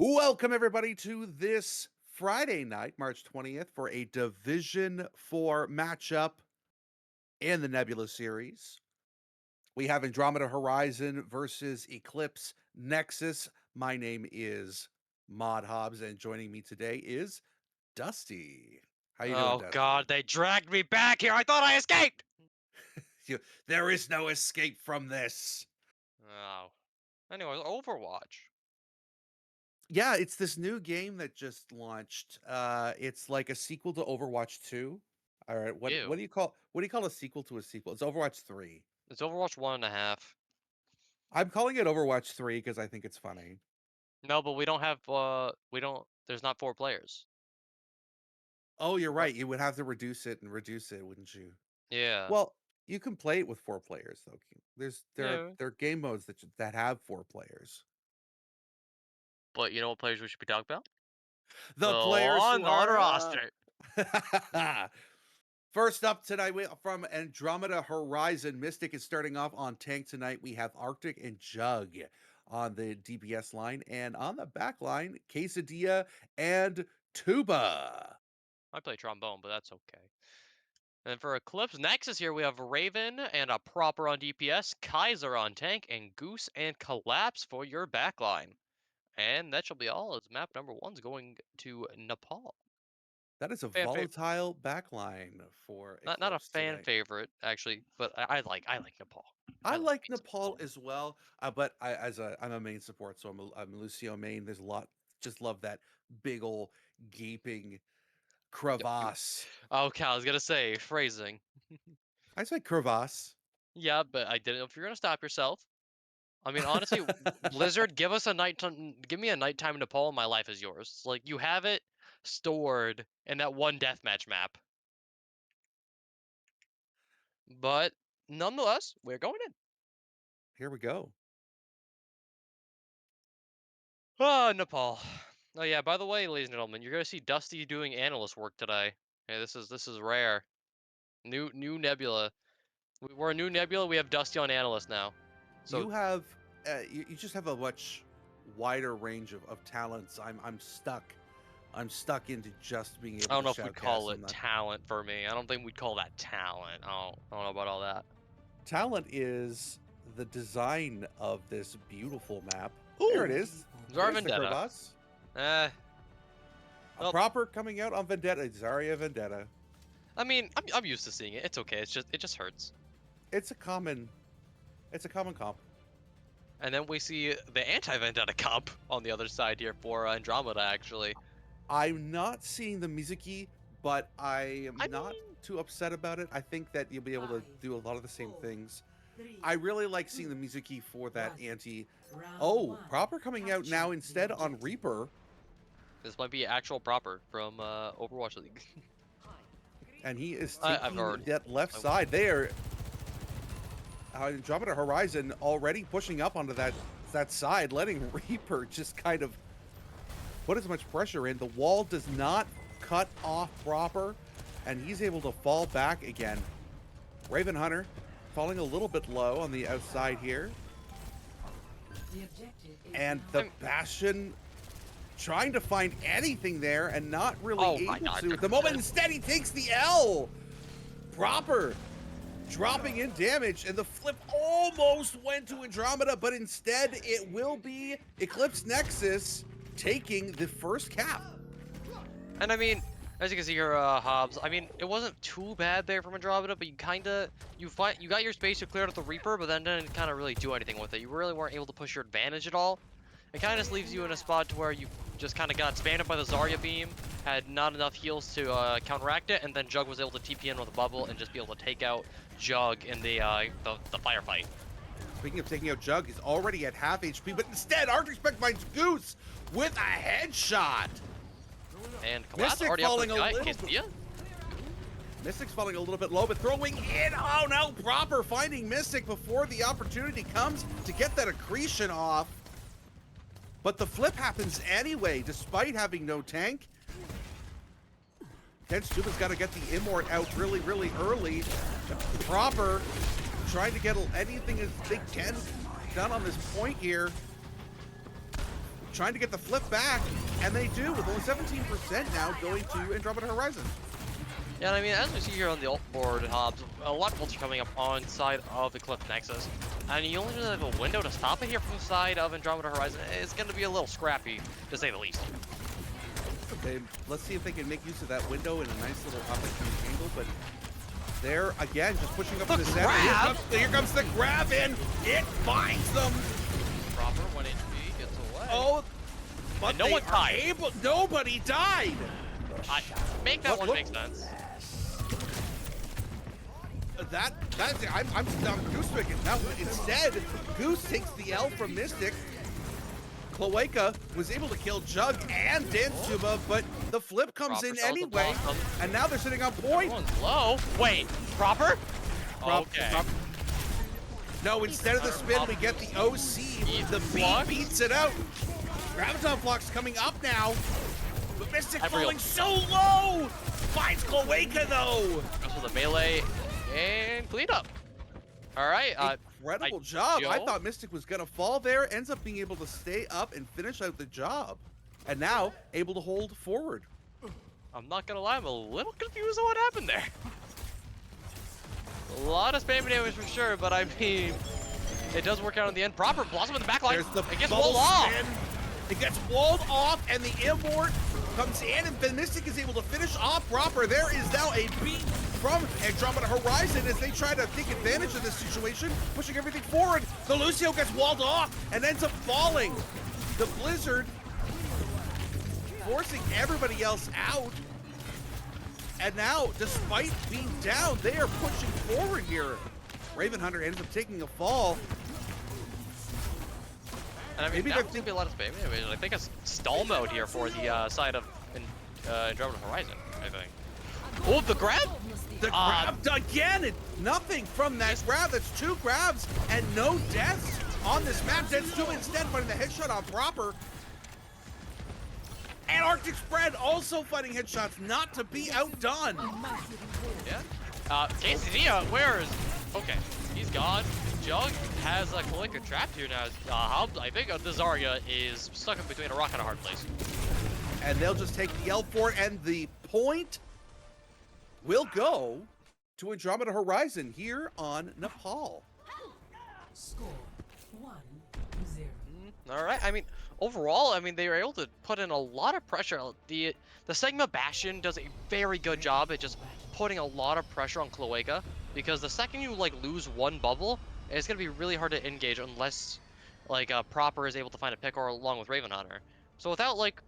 Welcome everybody to this Friday night, March 20th, for a Division 4 matchup in the Nebula series. We have Andromeda Horizon versus Eclipse Nexus. My name is Mod Hobbs, and joining me today is Dusty. How you doing, Oh Dusty? god, they dragged me back here. I thought I escaped. There is no escape from this. Oh. Anyways, Overwatch. Yeah, it's this new game that just launched. It's like a sequel to Overwatch 2. All right, what Ew. do you call a sequel to a sequel? It's Overwatch 3. It's Overwatch 1.5. I'm calling it Overwatch 3 because I think it's funny. No, but we don't have there's not 4 players. Oh, you're What? right. You would have to reduce it, wouldn't you? Yeah. Well, you can play it with 4 players though. Yeah. There are game modes that have 4 players. But you know what players we should be talking about? The The players on who on are roster. First up tonight, from Andromeda Horizon, Mystic is starting off on tank tonight. We have Arctic and Jug on the DPS line, and on the back line, Quesadilla and Tuba. I play trombone, but that's okay. And for Eclipse Nexus here, we have Raven and a proper on DPS, Kaiser on tank, and Goose and Collapse for your backline. And that shall be all as map number 1's going to Nepal. That is a Fan favorite. volatile backline for Not a Eclipse fan today. favorite actually, but I like Nepal. I I like like me some Nepal Nepal. as well, but I'm a main support, so I'm a Lucio main. There's a lot. Just love that big old gaping Yep. crevasse. Okay, I was gonna say phrasing. I say crevasse. Yeah, but I didn't know if you're gonna stop yourself. I mean, honestly, Blizzard, give us a nighttime. Give me a nighttime Nepal, and my life is yours. Like you have it stored in that one deathmatch map, but nonetheless, we're going in. Here we go. Ah, Nepal. Oh yeah. By the way, ladies and gentlemen, you're gonna see Dusty doing analyst work today. Hey, this is rare. New Nebula. We're a new Nebula. We have Dusty on analyst now. So You have you just have a much wider range of talents. I'm stuck. I'm stuck into just being I able don't to know if we'd shoutcast. call I'm it not. talent for me. I don't think we'd call that talent. I don't know about all that. Talent is the design of this beautiful map. There it Ooh, is. Zara There's the Vendetta. crevasse. Eh. A Well, proper coming out on Vendetta. Zarya Vendetta. I mean, I'm used to seeing it. It's okay. It just hurts. It's a common. It's a common comp. And then we see the anti-Vendetta comp on the other side here for Andromeda. Actually, I'm not seeing the Mizuki, but I I am not mean, too upset about it. I think that you'll be able to do a lot of the same things. I really like seeing the Mizuki for that anti. Oh, proper coming out now instead on Reaper, this might be actual proper from Overwatch League. and he is I've taking already. that left I, side there. Andromeda Horizon already pushing up onto that side, letting Reaper just kind of put as much pressure in. The wall does not cut off proper, and he's able to fall back again. Raven Hunter falling a little bit low on the outside here. And the Bastion trying to find anything there and not really oh my able god. to at the moment. Instead, he takes the L. Proper dropping in damage, and the flip almost went to Andromeda, but instead it will be Eclipse Nexus taking the first cap. And I mean, as you can see here, Hobbs. I mean, it wasn't too bad there from Andromeda, but you got your space to clear out the Reaper, but then didn't kind of really do anything with it. You really weren't able to push your advantage at all. It kind of just leaves you in a spot to where you just kind of got spammed by the Zarya beam, had not enough heals to counteract it, and then Jug was able to TP in with a bubble and just be able to take out Jug in the firefight. Speaking of taking out Jug, he's already at half HP, but instead, Arctic Spec finds Goose with a headshot. And Collapse Mystic already up falling the a guy. little Quesadilla? Mystic's falling a little bit low, but throwing in. Oh no, proper finding Mystic before the opportunity comes to get that accretion off. But the flip happens anyway, despite having no tank. Ken Stuba's got to get the Immort out really, really early. Proper trying to get anything as they can done on this point here. trying to get the flip back, and they do, with only 17% now going to Andromeda Horizon. Yeah, and I mean, as we see here on the alt board, Hobbs, a lot of bolts are coming up on side of Eclipse Nexus, and you only really have a window to stop it here from the side of Andromeda Horizon. It's going to be a little scrappy, to say the least. Okay, let's see if they can make use of that window in a nice little up-and-coming angle, but they're, again, just pushing up to the center. Here comes the grab in. It finds them. Proper 1 HP gets away. Oh, but and no one died. Nobody died. Make that one make sense. I'm goose-picking. Now, instead, Goose takes the L from Mystic. Cloaca was able to kill Jug and Danstuba, but the flip comes in anyway, and now they're sitting on point. Everyone's low. Wait, Proper? Okay. No, instead of the spin, we get the OC. The beat beats it out. Graviton Flux coming up now, but Mystic falling so low. Finds Cloaca, though. Goes for the melee and clean up. All right. Incredible job. I thought Mystic was going to fall there. Ends up being able to stay up and finish out the job. And now able to hold forward. I'm not going to lie. I'm a little confused on what happened there. A lot of spam damage for sure, but I mean, it does work out in the end. Proper Blossom in the back line. It gets walled off. It gets walled off, and the Immort comes in, and then Mystic is able to finish off Proper. There is now a beat from Andromeda Horizon as they try to take advantage of this situation, pushing everything forward. The Lucio gets walled off and ends up falling. The Blizzard forcing everybody else out. And now, despite being down, they are pushing forward here. Raven Hunter ends up taking a fall. And I mean, maybe there's going to be a lot of spam damage. I think a stall mode here for the side of Andromeda Horizon, I think. Oh, the grab! The grab again, and nothing from that grab. That's 2 grabs and no deaths on this map. That's 2 instead, finding the headshot on Proper. And Arctic Spread also fighting headshots, not to be outdone. Yeah. Quesadilla, where is? Okay, he's gone. Jug has a Cloaca trapped here now. I think the Zarya is stuck in between a rock and a hard place. And they'll just take the L for it, and the point will go to Andromeda Horizon here on Nepal. Score 1-0. All right. I mean, overall, I mean, they were able to put in a lot of pressure. The Sigma Bastion does a very good job at just putting a lot of pressure on Cloaca, because the second you like lose one bubble, it's gonna be really hard to engage unless like Proper is able to find a pick or along with Raven Hunter. So without like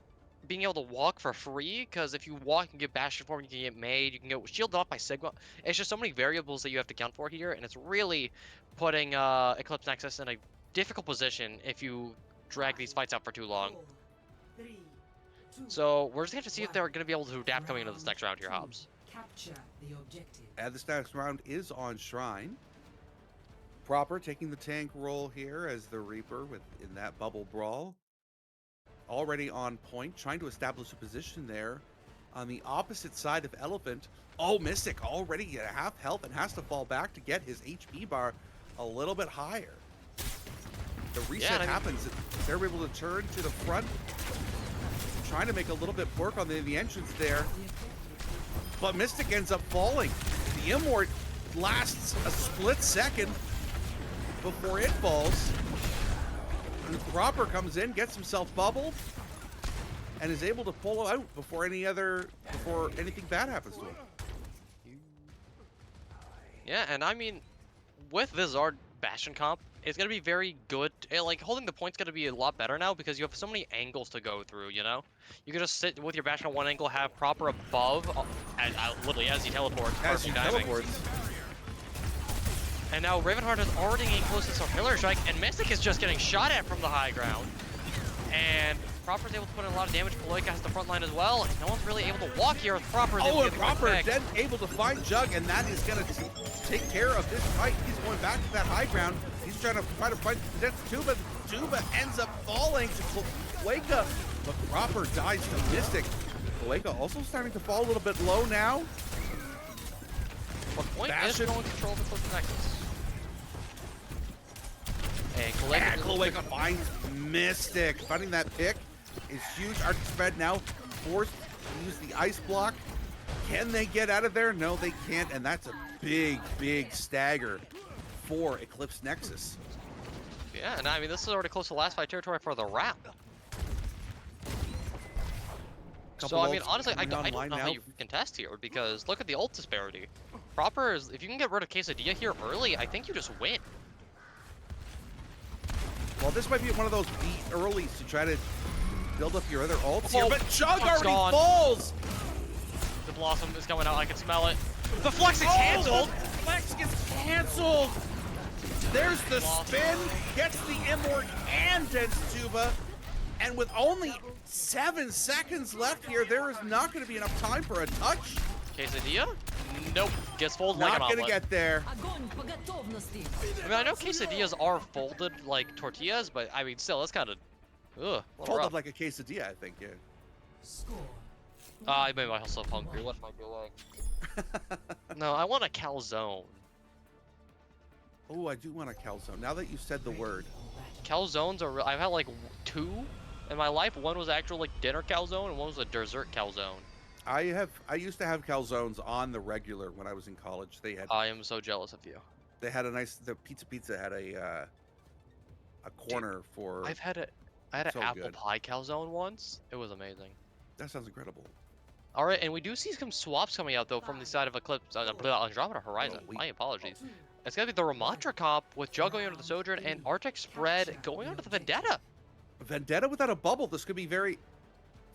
being able to walk for free, because if you walk and get Bastion form, you can get Made, you can get shielded off by Sigma. It's just so many variables that you have to account for here, and it's really putting Eclipse Nexus in a difficult position if you drag these fights out for too long. 4, 3, 2, So we're just going to see if they're going to be able to adapt coming into this next round here, Hobbs. capture the objective. And this next round is on Shrine. Proper taking the tank role here as the Reaper in that bubble brawl. Already on point, trying to establish a position there on the opposite side of Elephant. Oh, Mystic already at half health and has to fall back to get his HP bar a little bit higher. The reset happens. They're able to turn to the front, trying to make a little bit work on the entrance there. But Mystic ends up falling. The Immort lasts a split second before it falls. And Proper comes in, gets himself bubbled, and is able to pull out before anything bad happens to him. Yeah, and I mean, with this Zard Bastion comp, it's going to be very good. Like, holding the point's going to be a lot better now because you have so many angles to go through, you know? You can just sit with your Bastion on one angle, have Proper above, and literally as he teleports. And now Ravenheart is already getting close to this artillery strike, and Mystic is just getting shot at from the high ground. And Proper's able to put in a lot of damage. Cloaca has the front line as well, and no one's really able to walk here with Proper. Oh, and Proper then able to find Jug, and that is going to take care of this fight. He's going back to that high ground. He's trying to fight Tuba. Tuba ends up falling to Cloaca, but Proper dies to Mystic. Cloaca also starting to fall a little bit low now. But Point is going control of the Nexus. And And Kaleka Cloaca finds Mystic. Finding that pick is huge. Arctic Spread now forced to use the ice block. Can they get out of there? No, they can't. And that's a big, big stagger for Eclipse Nexus. Yeah, and I mean, this is already close to last fight territory for the round. So, I mean, honestly, I don't know how you contest here, because look at the ult disparity. Proper is, if you can get rid of Quesadilla here early, I think you just win. Well, this might be one of those beat earlys to try to build up your other ults here, Oh, but Chug Chug's already gone. falls! The Blossom is coming out, I can smell it. The Flex is Oh, canceled! the Flex gets canceled! There's the spin, gets the Immort and Dense Tuba, and with only 7 seconds left here, there is not going to be enough time for a touch. Quesadilla? Nope. Gets folded like an Not going to omelet. get there. Огонь по готовности. I mean, I know quesadillas are folded like tortillas, but I mean, still, that's kind of, ugh, a little Folded rough. like a quesadilla, I think, yeah. Score. I made myself hungry. What am I doing? No, I want a calzone. Oh, I do want a calzone. Now that you said the word. Calzones are. I've had like 2 in my life. One was actual like dinner calzone, and one was a dessert calzone. I used to have calzones on the regular when I was in college. I am so jealous of you. They had a nice, the pizza had a corner for. I had an So apple good. pie calzone once. It was amazing. That sounds incredible. All right, and we do see some swaps coming out though from the side of Eclipse, Andromeda Horizon. Oh, My apologies. It's gonna be the Ramatra comp with Jug going under the Sojourn and Arctic Spread going under the Vendetta. Vendetta without a bubble. This could be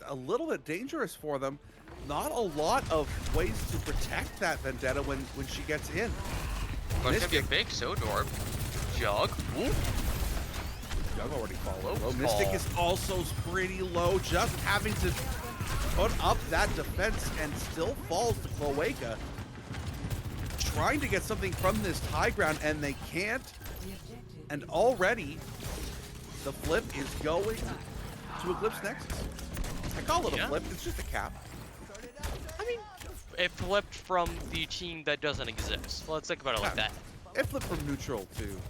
a little bit dangerous for them. Not a lot of ways to protect that Vendetta when she gets in. But it's gonna be a Mystic. big Sodorb. Jug. Ooh. Jug already fallen Close low. Mystic call. is also pretty low, just having to put up that defense and still falls to Cloaca. Trying to get something from this high ground, and they can't. The objective And already, the flip is going to Eclipse Nexus. I call it a Yeah. flip, it's just a cap. I mean, it flipped from the team that doesn't exist. Let's think about it like Yeah. that. It flipped from neutral to...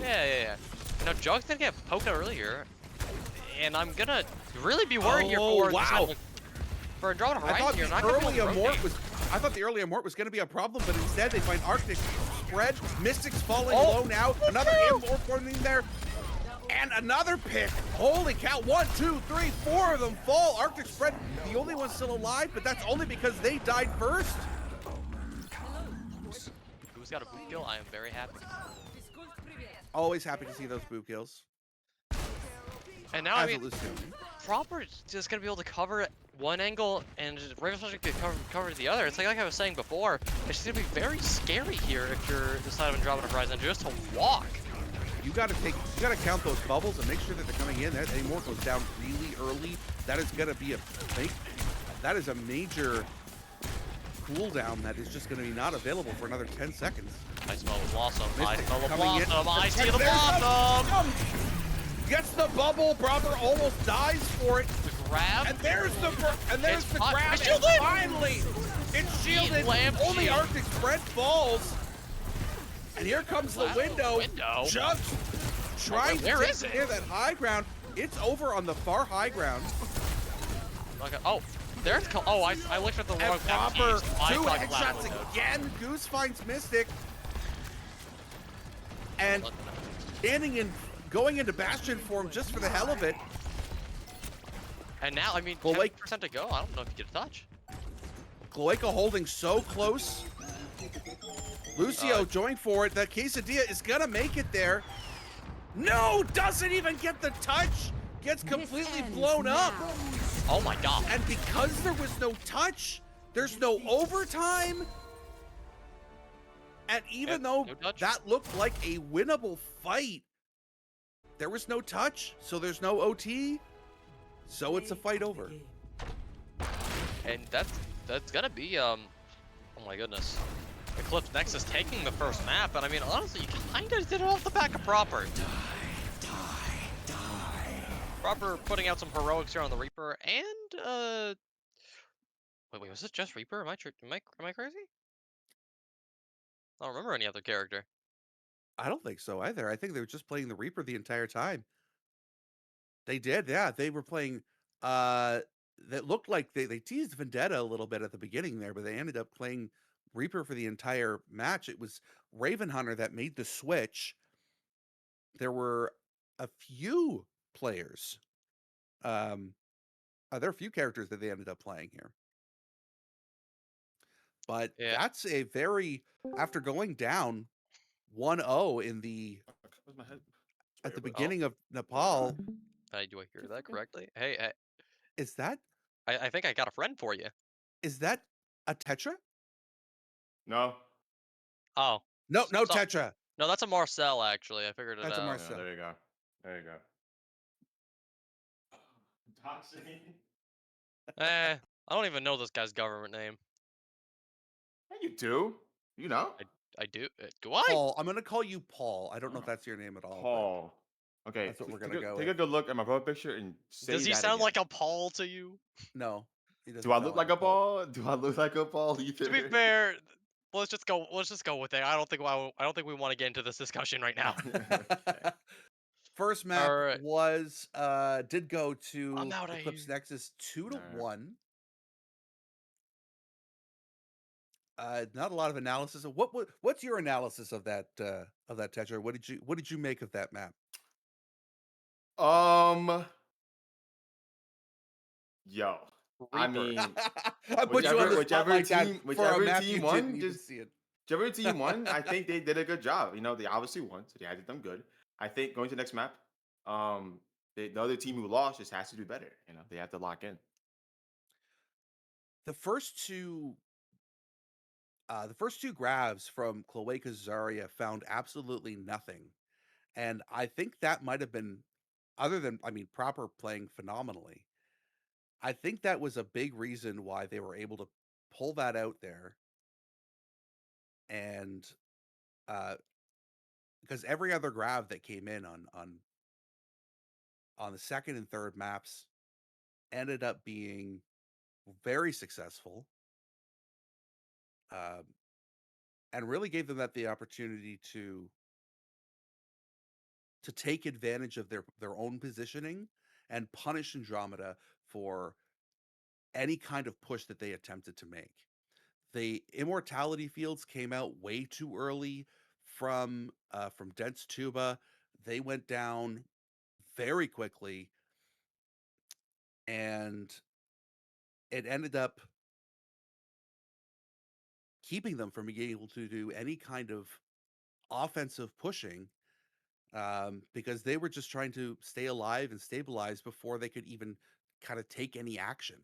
Yeah. Now, Jug's gonna get poked earlier, and I'm gonna really be worried here Oh, for this wow. kind of- for Andromeda I Horizon. thought You're the not gonna be early able to Immort rotate. was... I thought the early Immort was going to be a problem, but instead they find Arctic Spread. Mystic's falling Oh, low now. Another Immort forming there. And another pick. Holy cow. 1, 2, 3, 4 of them fall. Arctic Spread, the only one still alive, but that's only because they died first. Who's got a boot kill? I am very happy. Always happy to see those boot kills. And now, I As a mean, Lucio. Proper is just gonna be able to cover one angle, and Raven could cover the other. It's like I was saying before, it's just gonna be very scary here if you're the side of Andromeda Horizon just to walk. You gotta count those bubbles and make sure that they're coming in. That Immort goes down really early. That is gonna be that is a major cooldown that is just gonna be not available for another 10 seconds. I smell the blossom. I Mystic smell the coming in. blossom. I see the There's blossom. Gets the bubble, brother almost dies for it. The grab. And there's the It's hot. grab. It's And shielded! finally, it's shielded. lamp Only shield. Arctic Spread falls. And here comes the Wow, window. window. Just trying where to is take it? near that high ground. It's over on the far high ground. Okay. Oh, there's. Oh, I looked at the wrong And Proper map. I 2 thought headshots Gladwin would. again. Goose finds Mystic. And going into Bastion form just for the hell of it. And now, I mean, Well, like- 10% to go. I don't know if you get a touch. Cloaca holding so close. Lucio joined for it. That Quesadilla is gonna make it there. No, doesn't even get the touch. Gets completely ends blown up. now. Oh my god. And because there was no touch, there's no overtime. And even Yeah, though no touch. that looked like a winnable fight, there was no touch, so there's no OT. So it's a fight over. And that's gonna be oh my goodness. Eclipse Nexus taking the first map, and I mean honestly you kinda did it off the back of Proper. Proper putting out some heroics here on the Reaper and wait, was it just Reaper? Am I crazy? I don't remember any other character. I don't think so either. I think they were just playing the Reaper the entire time. They did, yeah. They were playing that looked like they teased Vendetta a little bit at the beginning there, but they ended up playing Reaper for the entire match. It was Raven Hunter that made the switch. There were a few players. There are a few characters that they ended up playing here. But Yeah. that's a very after going down 1-0 in the Where's my head? at the Spray, but- beginning of What's Nepal, going Do I hear that correctly? Hey, hey, is that I think I got a friend for you. is that a Tetra? No. Oh, No, no so- Tetra. no, that's a Marcel actually. I figured it That's a out. Marcel. No, there you go. There you go. Toxic. I don't even know this guy's government name. Yeah, you do. You know. I do. Do I? Paul. I'm gonna call you Paul. I don't know if Oh, that's your name at all. Paul. Okay. That's what we're take gonna a, go take with. a good look at my profile picture and say Does he that sound again. like a Paul to you? No, he doesn't Do I sound look like a Paul? Do I look like a Paul either? To be fair, let's just go. Let's just go with it. I don't think we want to get into this discussion right now. Okay. First map Alright. was did go to I'm outta Eclipse here. Nexus 2-1. Alright. Not a lot of analysis. What's your analysis of that Tetra? What did you make of that map? Yo. I Reaper. mean, I put you on the spot like that for a whichever map team you won, didn't even just see it. whichever team won, I think they did a good job. You know, they obviously won, so they did them good. I think going to the next map, the other team who lost just has to do better. You know, they have to lock in. The first two grabs from Cloaca Zarya found absolutely nothing. And I think that might have been, other than, I mean, proper playing phenomenally. I think that was a big reason why they were able to pull that out there. And because every other grab that came in on the second and third maps ended up being very successful. And really gave them the opportunity to take advantage of their own positioning and punish Andromeda for any kind of push that they attempted to make. The immortality fields came out way too early from Dense Tuba. They went down very quickly, and it ended up keeping them from being able to do any kind of offensive pushing, because they were just trying to stay alive and stabilize before they could even kind of take any action.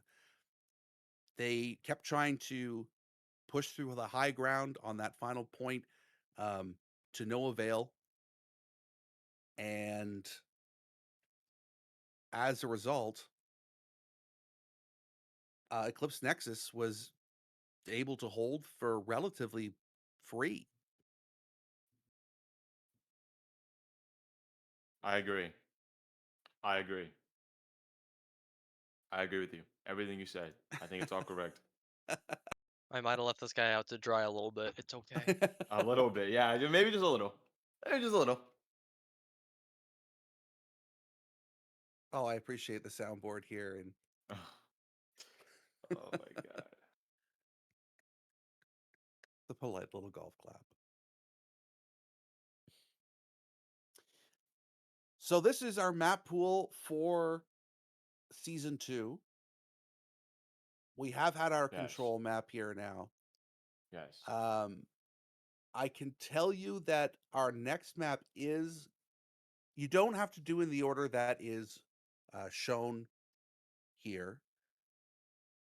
They kept trying to push through the high ground on that final point, to no avail. And as a result, Eclipse Nexus was able to hold for relatively free. I agree. I agree. I agree with you. Everything you said. I think it's all correct. I might have left this guy out to dry a little bit. It's okay. A little bit, yeah. Maybe just a little. Maybe just a little. Oh, I appreciate the soundboard here and Oh my god. the polite little golf clap. So this is our map pool for season 2. We have had our Yes. control map here now. Yes. I can tell you that our next map is, you don't have to do in the order that is shown here.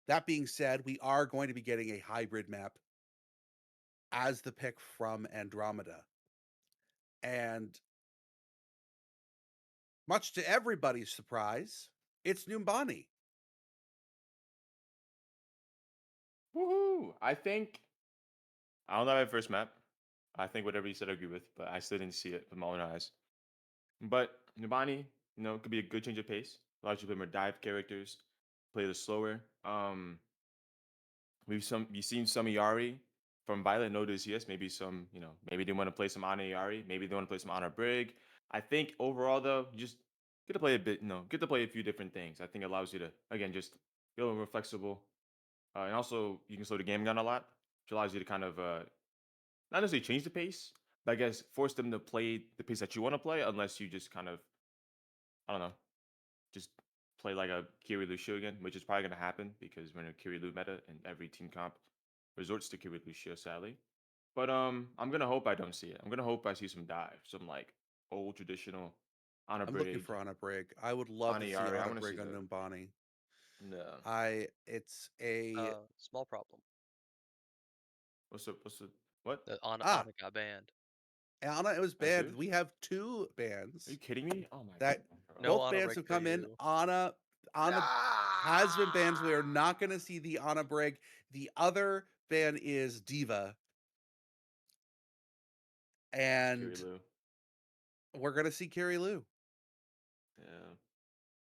That being said, we are going to be getting a hybrid map as the pick from Andromeda. And much to everybody's surprise, it's Numbani. Woohoo! I don't know my first map. I think whatever you said I agree with, but I still didn't see it with my own eyes. But Nubani, could be a good change of pace. Allows you to play more dive characters, play the slower. We've seen some Yari from Violet no to CS, maybe some, maybe they want to play some Ana Yari, maybe they want to play some Ana Brig. I think overall though, you just get to play a bit, get to play a few different things. I think it allows you to again just be a little more flexible, and also you can slow the game down a lot, which allows you to kind of not necessarily change the pace, but I guess force them to play the pace that you want to play, unless you just kind of, I don't know, just play like a Kiri Lucio again, which is probably going to happen because we're in a Kiri Lu meta and every team comp resorts to Kiri Lucio, sadly. But I'm gonna hope I don't see it. I'm gonna hope I see some dive, some like old traditional Ana I'm looking Brig, for Ana Brig. I would love Ana to see Yari. I Ana want to see Brig on the Numbani. the It's a Small problem. what's the what? The Ana ah got banned. Ana. It was Are you banned. serious? We have two Are you bans kidding me? Oh my that god, bro. No both Ana bans Brig have for come in. you. Ana has been banned. So we are not going to see the Ana Brig. The other ban is Diva, Kiri and Lu. we're going to see Kiri Lu. Yeah.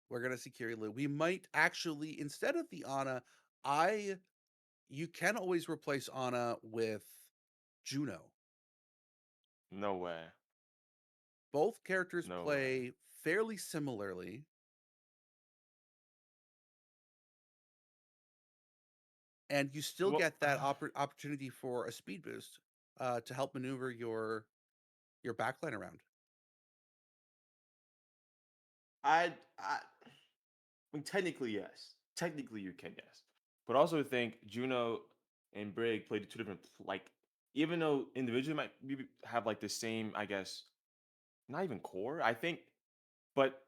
We're going to see Kiri Lu. We might actually, instead of the Ana, you can always replace Ana with Juno. No way. Both characters No way. play fairly similarly, and you still Well, get that opportunity for a speed boost to help maneuver your backline around. I mean, technically yes. Technically you can, yes. But also think Juno and Brig played two different like, even though individually might maybe have like the same, I guess, not even core, I think, but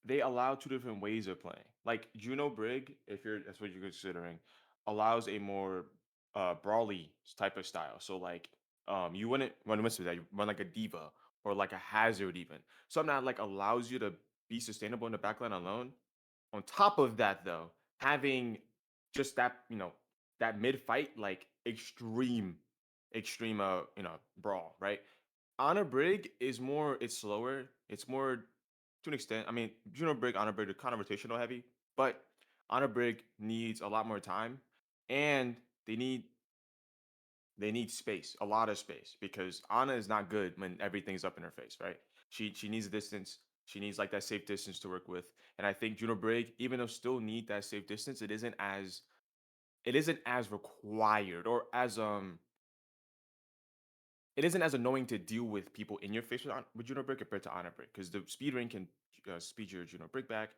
they allow two different ways of playing. Like Juno Brig, if you're that's what you're considering, allows a more brawly type of style. So like you wouldn't run with that, you run like a diva or like a hazard even. Something that like allows you to be sustainable in the backline alone. On top of that though, having just that, that mid fight like extreme brawl, right? Honor Brig is more, it's slower. It's more to an extent. I mean, Juno Brig, Honor Brig are kind of rotational heavy, but Honor Brig needs a lot more time and they need they need space, a lot of space, because Ana is not good when everything's up in her face, right? She needs distance. She needs like that safe distance to work with. And I think Juno Brig, even though still need that safe distance, it isn't as required or as it isn't as annoying to deal with people in your face with Juno Brick compared to Ana Brick, because the speed ring can speed your Juno Brick back.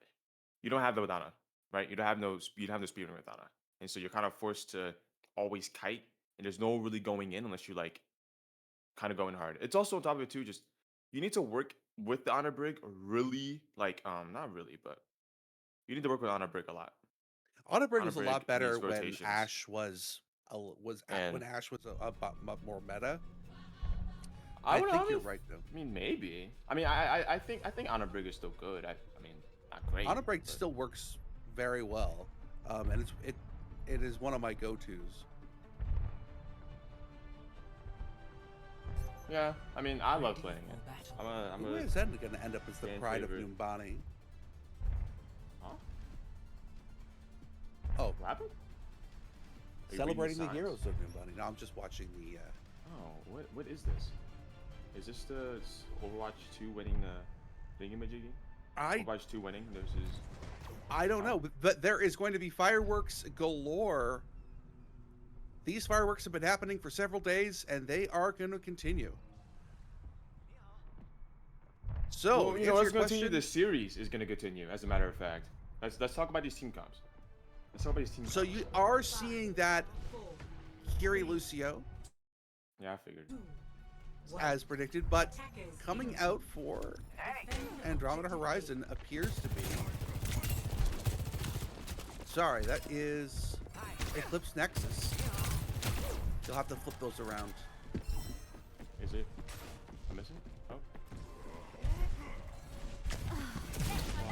You don't have that with Ana, right? You don't have no speed ring with Ana, and so you're kind of forced to always kite, and there's no really going in unless you like kind of going hard. It's also on top of it too, just you need to work with the Ana Brick really, like not really, but you need to work with Ana Brick a lot. Ana Brig Ana was a lot Brick better needs when rotations, Ash was and when Ash was more meta. I I would. think you're right though. I mean, maybe. I mean, I think Honor Brig is still good. I mean, not great, Ana Brig but still works very well, and it is one of my go-tos. yeah. I mean, I love Ready playing for it. battle. I'm Who a is that going to end up as the fan pride of favorite. Numbani? Huh? Oh, What happened? Are you reading celebrating the signs? heroes of Numbani. No, I'm just watching the. Oh, what is this? Is this the Overwatch 2 winning the thingamajiggy? I Overwatch 2 winning versus. I don't Huh? know, but there is going to be fireworks galore. These fireworks have been happening for several days, and they are going to continue. So, Well, to answer let's your continue. question, The series is going to continue. As a matter of fact, let's talk about these team comps. Let's talk about these team so comps. you are seeing that Kiri Lucio, Yeah, I figured. as predicted, but coming out for Andromeda Horizon appears to be. Sorry, that is Eclipse Nexus. You'll have to flip those around. Is it? I'm missing? Oh. Well,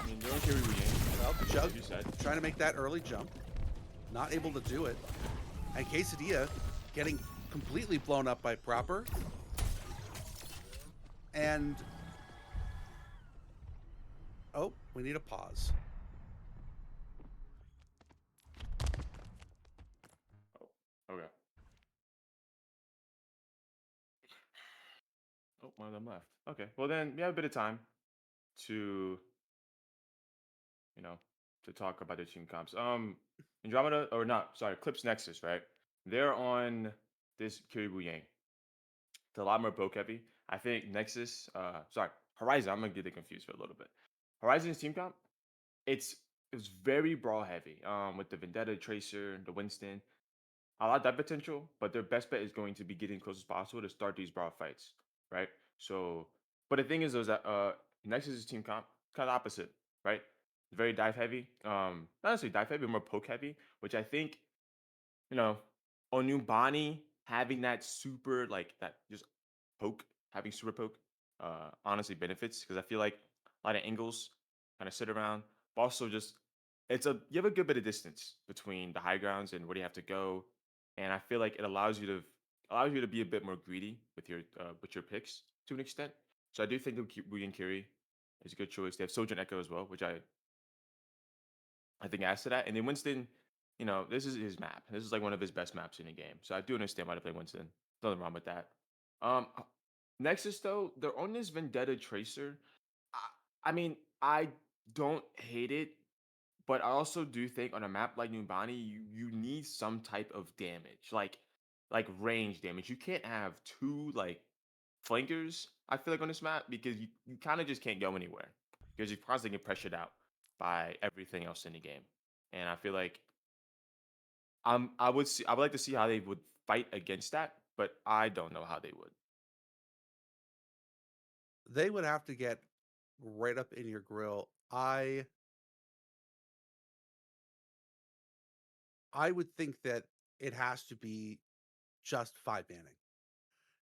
I mean, they're okay with regain. Well, Jug As you said. trying to make that early jump, not able to do it, and Quesadilla getting completely blown up by Proper, and oh, we need a pause. Oh, okay. one of them left. Okay. Well, then we have a bit of time to, you know, to talk about the team comps. Andromeda or not? Sorry, Eclipse Nexus, right? They're on this Kiribu Yang. It's a lot more poke heavy. I think Nexus, sorry, Horizon. I'm gonna get it confused for a little bit. Horizon's team comp, it's it's very brawl heavy. With the Vendetta, Tracer, the Winston, a lot of that potential, but their best bet is going to be getting close as possible to start these brawl fights, right? So, but the thing is that Nexus's team comp kind of opposite, right? Very dive heavy. Not necessarily dive heavy, but more poke heavy, which I think you know, Onubani having that super like that just poke, having super poke, honestly benefits because I feel like a lot of angles kind of sit around, but also just you have a good bit of distance between the high grounds and where you have to go, and I feel like it allows you to be a bit more greedy with your picks to an extent. So I do think that William Curie is a good choice. They have Sojourn Echo as well, which I think adds to that. And then Winston, this is his map. This is like one of his best maps in the game. So I do understand why they play Winston. Nothing wrong with that. Uh, Nexus though, they're on this Vendetta Tracer. I mean, I don't hate it, but I also do think on a map like Numbani, you need some type of damage, like range damage. You can't have two like flankers. I feel like on this map because you kind of just can't go anywhere because you're constantly get pressured out by everything else in the game. And I feel like I would like to see how they would fight against that, but I don't know how they would. They would have to get right up in your grill. I would think that it has to be just 5 manning.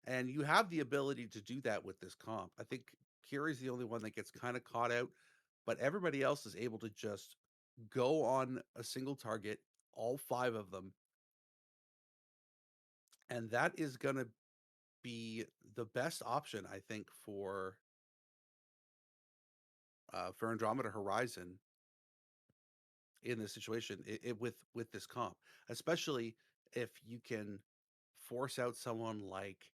And you have the ability to do that with this comp. I think Kiri's the only one that gets kind of caught out, but everybody else is able to just go on a single target, all 5 of them, and that is going to be the best option I think for Andromeda Horizon in this situation with this comp, especially if you can force out someone like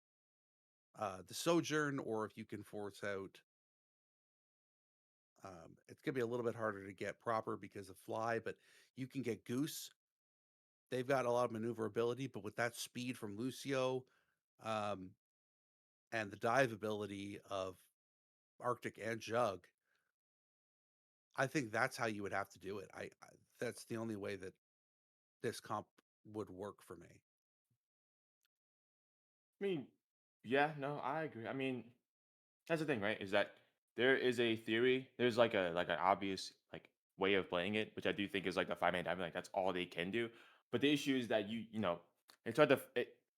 the Sojourn, or if you can force out. It's gonna be a little bit harder to get proper because of fly, but you can get Goose. They've got a lot of maneuverability, but with that speed from Lucio, um, and the dive ability of Arctic and Jug, I think that's how you would have to do it. That's the only way that this comp would work for me. I mean, yeah, no, I agree. I mean, that's the thing, right? Is that there is a theory. There's like an obvious like way of playing it, which I do think is like the 5 man diamond. Like that's all they can do. But the issue is that it's hard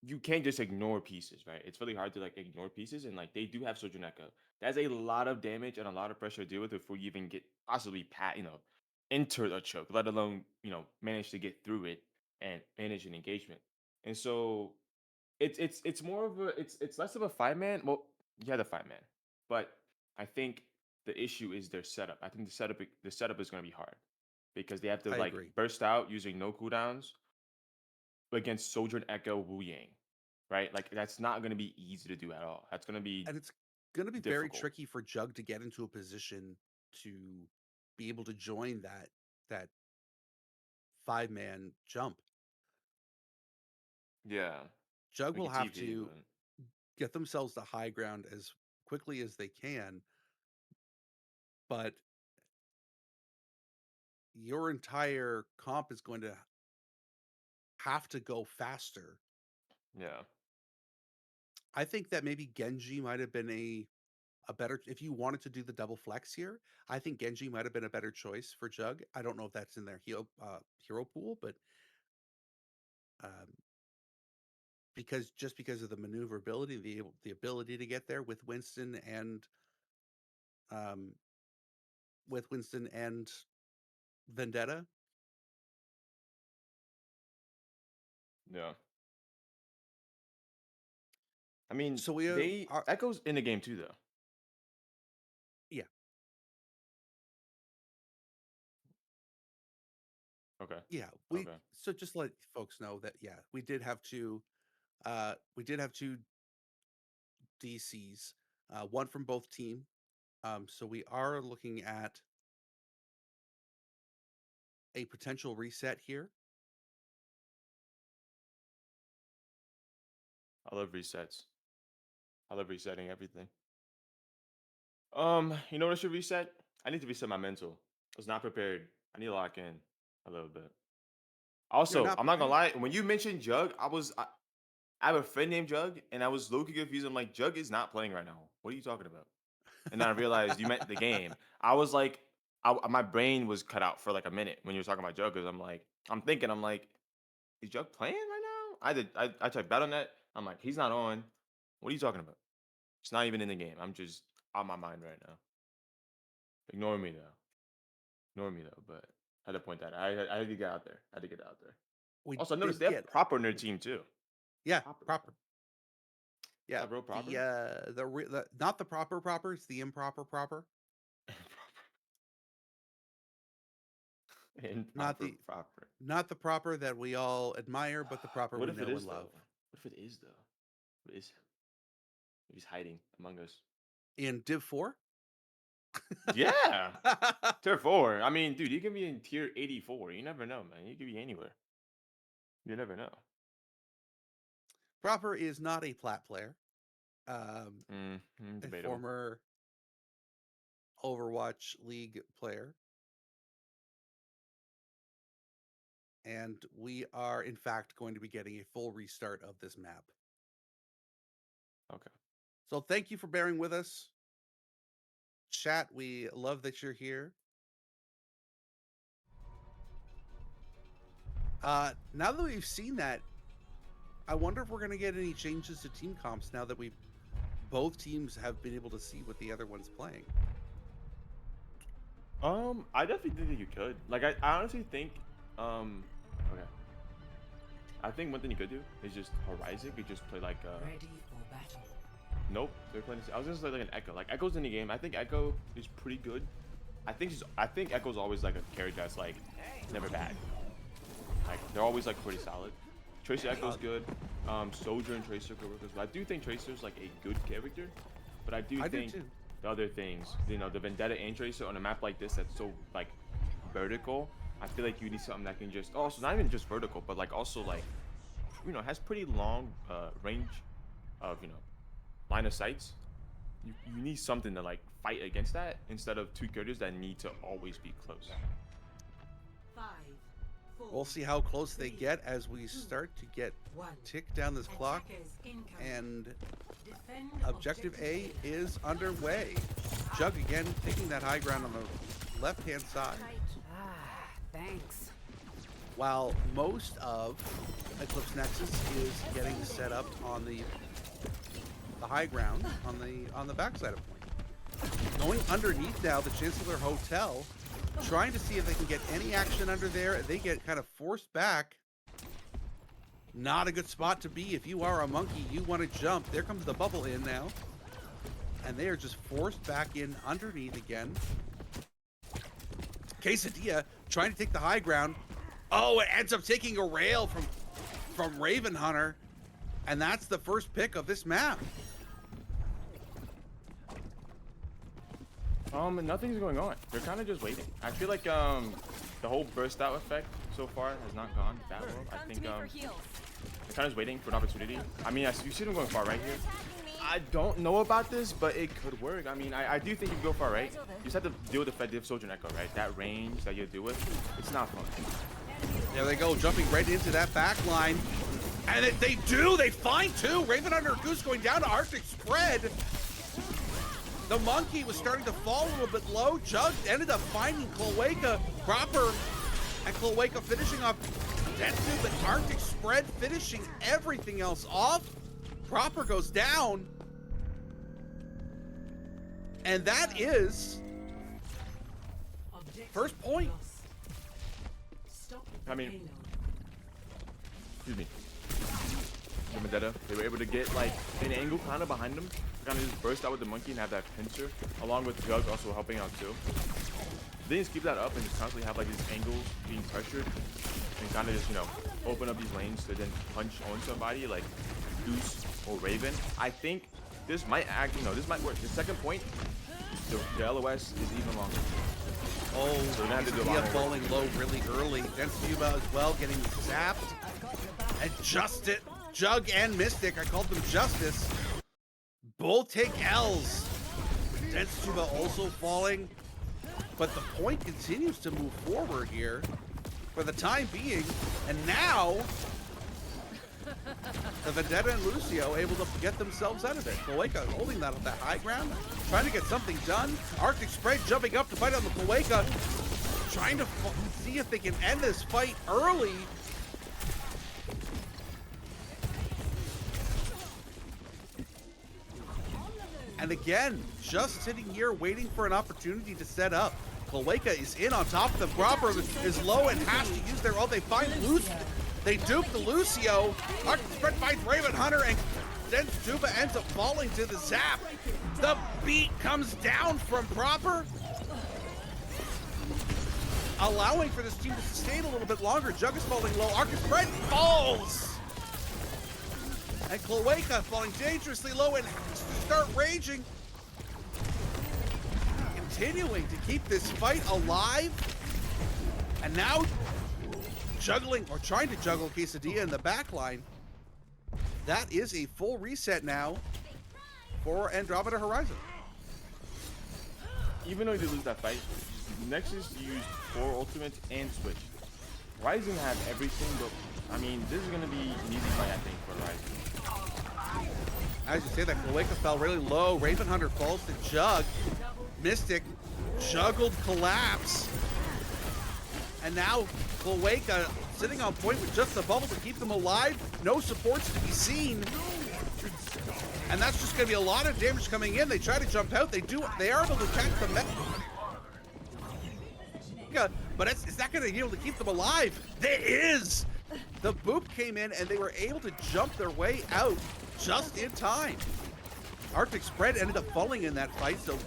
you can't just ignore pieces, right? It's really hard to like ignore pieces, and like they do have Sojourn Echo. That's a lot of damage and a lot of pressure to deal with before you even get possibly enter the choke, let alone manage to get through it and manage an engagement. And so it's more of a it's less of a 5 man. Well, yeah, the 5 man, but I think the issue is their setup. I think the setup is going to be hard because they have to I like agree, burst out using no cooldowns against Soldier and Echo Wu Yang, right? Like that's not going to be easy to do at all. That's going to be and it's gonna be very difficult. tricky for Jug to get into a position to be able to join that 5 man jump. Yeah, Jug we will could have TP, to but get themselves to high ground as quickly as they can, but your entire comp is going to have to go faster. yeah, I think that maybe Genji might have been a better, if you wanted to do the double flex here, I think Genji might have been a better choice for Jug. I don't know if that's in their hero pool, but um, because of the maneuverability, the ability to get there um, with Winston and Vendetta. yeah. I mean, So we they are, that goes in the game too, though. yeah, Okay, yeah. okay, So just let folks know that yeah, we did have two DCs. one from both team. So we are looking at a potential reset here. I love resets. I love resetting everything. You know what I should reset? I need to reset my mental. I was not prepared. I need to lock in a little bit. You're Also, not I'm not gonna prepared. lie. When you mentioned Jug, I have a friend named Jug, and I was low-key confused. I'm like, Jug is not playing right now. What are you talking about? And then I realized you meant the game. I was like, my brain was cut out for like a minute when you were talking about Jug, because I'm like, is Jug playing right now? I checked Battle.net. I'm like, he's not on. What are you talking about? It's not even in the game. I'm just on my mind right now. Ignore me though. Ignore me though. But I had to point that out. I had to get out there. I had to get out there. We Also, I noticed did they have get Proper on their team too. yeah, Proper. proper. Is Yeah, that real Proper? the not the proper, it's the improper. Not Improper the proper. not the proper that we all admire, but the proper What we if it know and is love. though? What if it is though? What is him? If he's hiding among us. In Div 4? Yeah. Tier 4. I mean, dude, you can be in tier 84. You never know, man. You could be anywhere. You never know. Proper is not a plat player. A Debatable. former Overwatch League player. And we are, in fact, going to be getting a full restart of this map. Okay. So thank you for bearing with us. Chat, we love that you're here. Now that we've seen that, I wonder if we're going to get any changes to team comps now that both teams have been able to see what the other one's playing. I definitely think that you could. Like, I honestly think, okay. I think one thing you could do is just Horizon. You just play like, Ready for battle. nope. They're playing. I was gonna say like an Echo. Like Echo's in the game. I think Echo is pretty good. I think Echo's always like a character that's like never bad. Like they're always like pretty solid. Tracer Echo's good. Soldier and Tracer could work as well. I do think Tracer's like a good character, but I do think too. the other things, you know, the Vendetta and Tracer on a map like this that's so like vertical. I feel like you need something that can just also not even just vertical, but like also like, you know, has pretty long range of, you know, line of sights. You need something to like fight against that instead of two characters that need to always be close. 5, 4, We'll see how close they get as we start to get 1. tick down this clock. Attackers incoming. And Defend Objective A is underway. Jug again taking that high ground on the left-hand side, Thanks. while most of Eclipse Nexus is getting set up on the high ground on the backside of point. Going underneath now, the Chancellor Hotel, trying to see if they can get any action under there. They get kind of forced back. Not a good spot to be if you are a monkey. You want to jump. There comes the bubble in now. And they are just forced back in underneath again. Quesadilla trying to take the high ground. Oh, it ends up taking a rail from Raven Hunter. And that's the first pick of this map. Nothing's going on. They're kind of just waiting. I feel like the whole burst out effect so far has not gone that well. I think they're kind of just waiting for an opportunity. I mean, you see them going far right here. I don't know about this, but it could work. I mean, I do think you can go far right. You just have to deal with the Fed Div Soldier and Echo, right? That range that you deal with, it's not fun. There they go, jumping right into that back line. And they find two. Raven Hunter Goose going down to Arctic Spread. The monkey was starting to fall a little bit low. Jug ended up finding Cloaca proper, and Cloaca finishing off Detsu, but Arctic Spread finishing everything else off. Proper goes down. And that is Objective first point. lost. Stop the I mean- payload. Excuse me. The Vendetta, they were able to get like an angle kind of behind them. Kind of just burst out with the monkey and have that pincer, along with Jug also helping out too. They just keep that up and just constantly have like these angles being pressured and kind of just, you know, open up these lanes to then punch on somebody like Goose or Raven. I think this might act. This might work. The second point, the LOS is even longer. Oh, So they're gonna have to do a lot Dia more work. falling low really early. Denstuba as well, getting zapped. And Jug and Mystic, I called them Justice, both take L's. Denstuba also falling, but the point continues to move forward here for the time being. And now, the Vendetta and Lucio able to get themselves out of it. Cloaca holding that on that high ground, trying to get something done. Arctic Spread jumping up to fight on the Cloaca, trying to see if they can end this fight early. And again, just sitting here waiting for an opportunity to set up. Cloaca is in on top of them. Grobber is low and has to use their ult. They find Lucio. They dupe the Lucio. Arctic Spread finds Raven Hunter, and then Stuba ends up falling to the zap. The beat comes down from Proper, allowing for this team to sustain a little bit longer. Jug is falling low. Arctic Spread falls. And Cloaca falling dangerously low and has to start raging. Continuing to keep this fight alive. And now juggling, or trying to juggle Quesadilla in the back line. That is a full reset now for Andromeda Horizon. Even though they lose that fight, Nexus used 4 ultimates and switch. Horizon had everything, but I mean, this is gonna be an easy fight, I think, for Horizon. As you say that, Cloaca fell really low. Raven Hunter falls to Jug. Mystic juggled Collapse. And now Cloaca sitting on point with just the bubble to keep them alive. No supports to be seen. And that's just going to be a lot of damage coming in. They try to jump out. They are able to catch the but is that going to be able to keep them alive? It is! The boop came in and they were able to jump their way out just in time. Arctic Spread ended up falling in that fight, so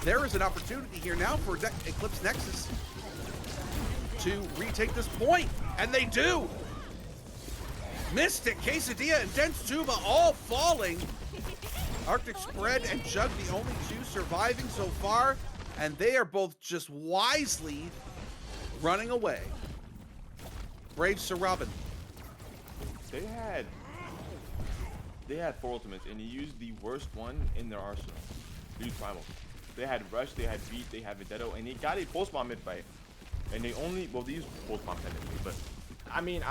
there is an opportunity here now for Eclipse Nexus to retake this point, and they do. Mystic, Quesadilla, and Dense Tuba all falling. Arctic Spread and Jug the only two surviving so far, and they are both just wisely running away. Brave Sir Robin. They had 4 ultimates, and he used the worst one in their arsenal. He used Primal. They had Rush, they had Beat, they had Vendetta, and he got a pulse bomb mid-fight. And they they used pulse bomb technically, but I mean,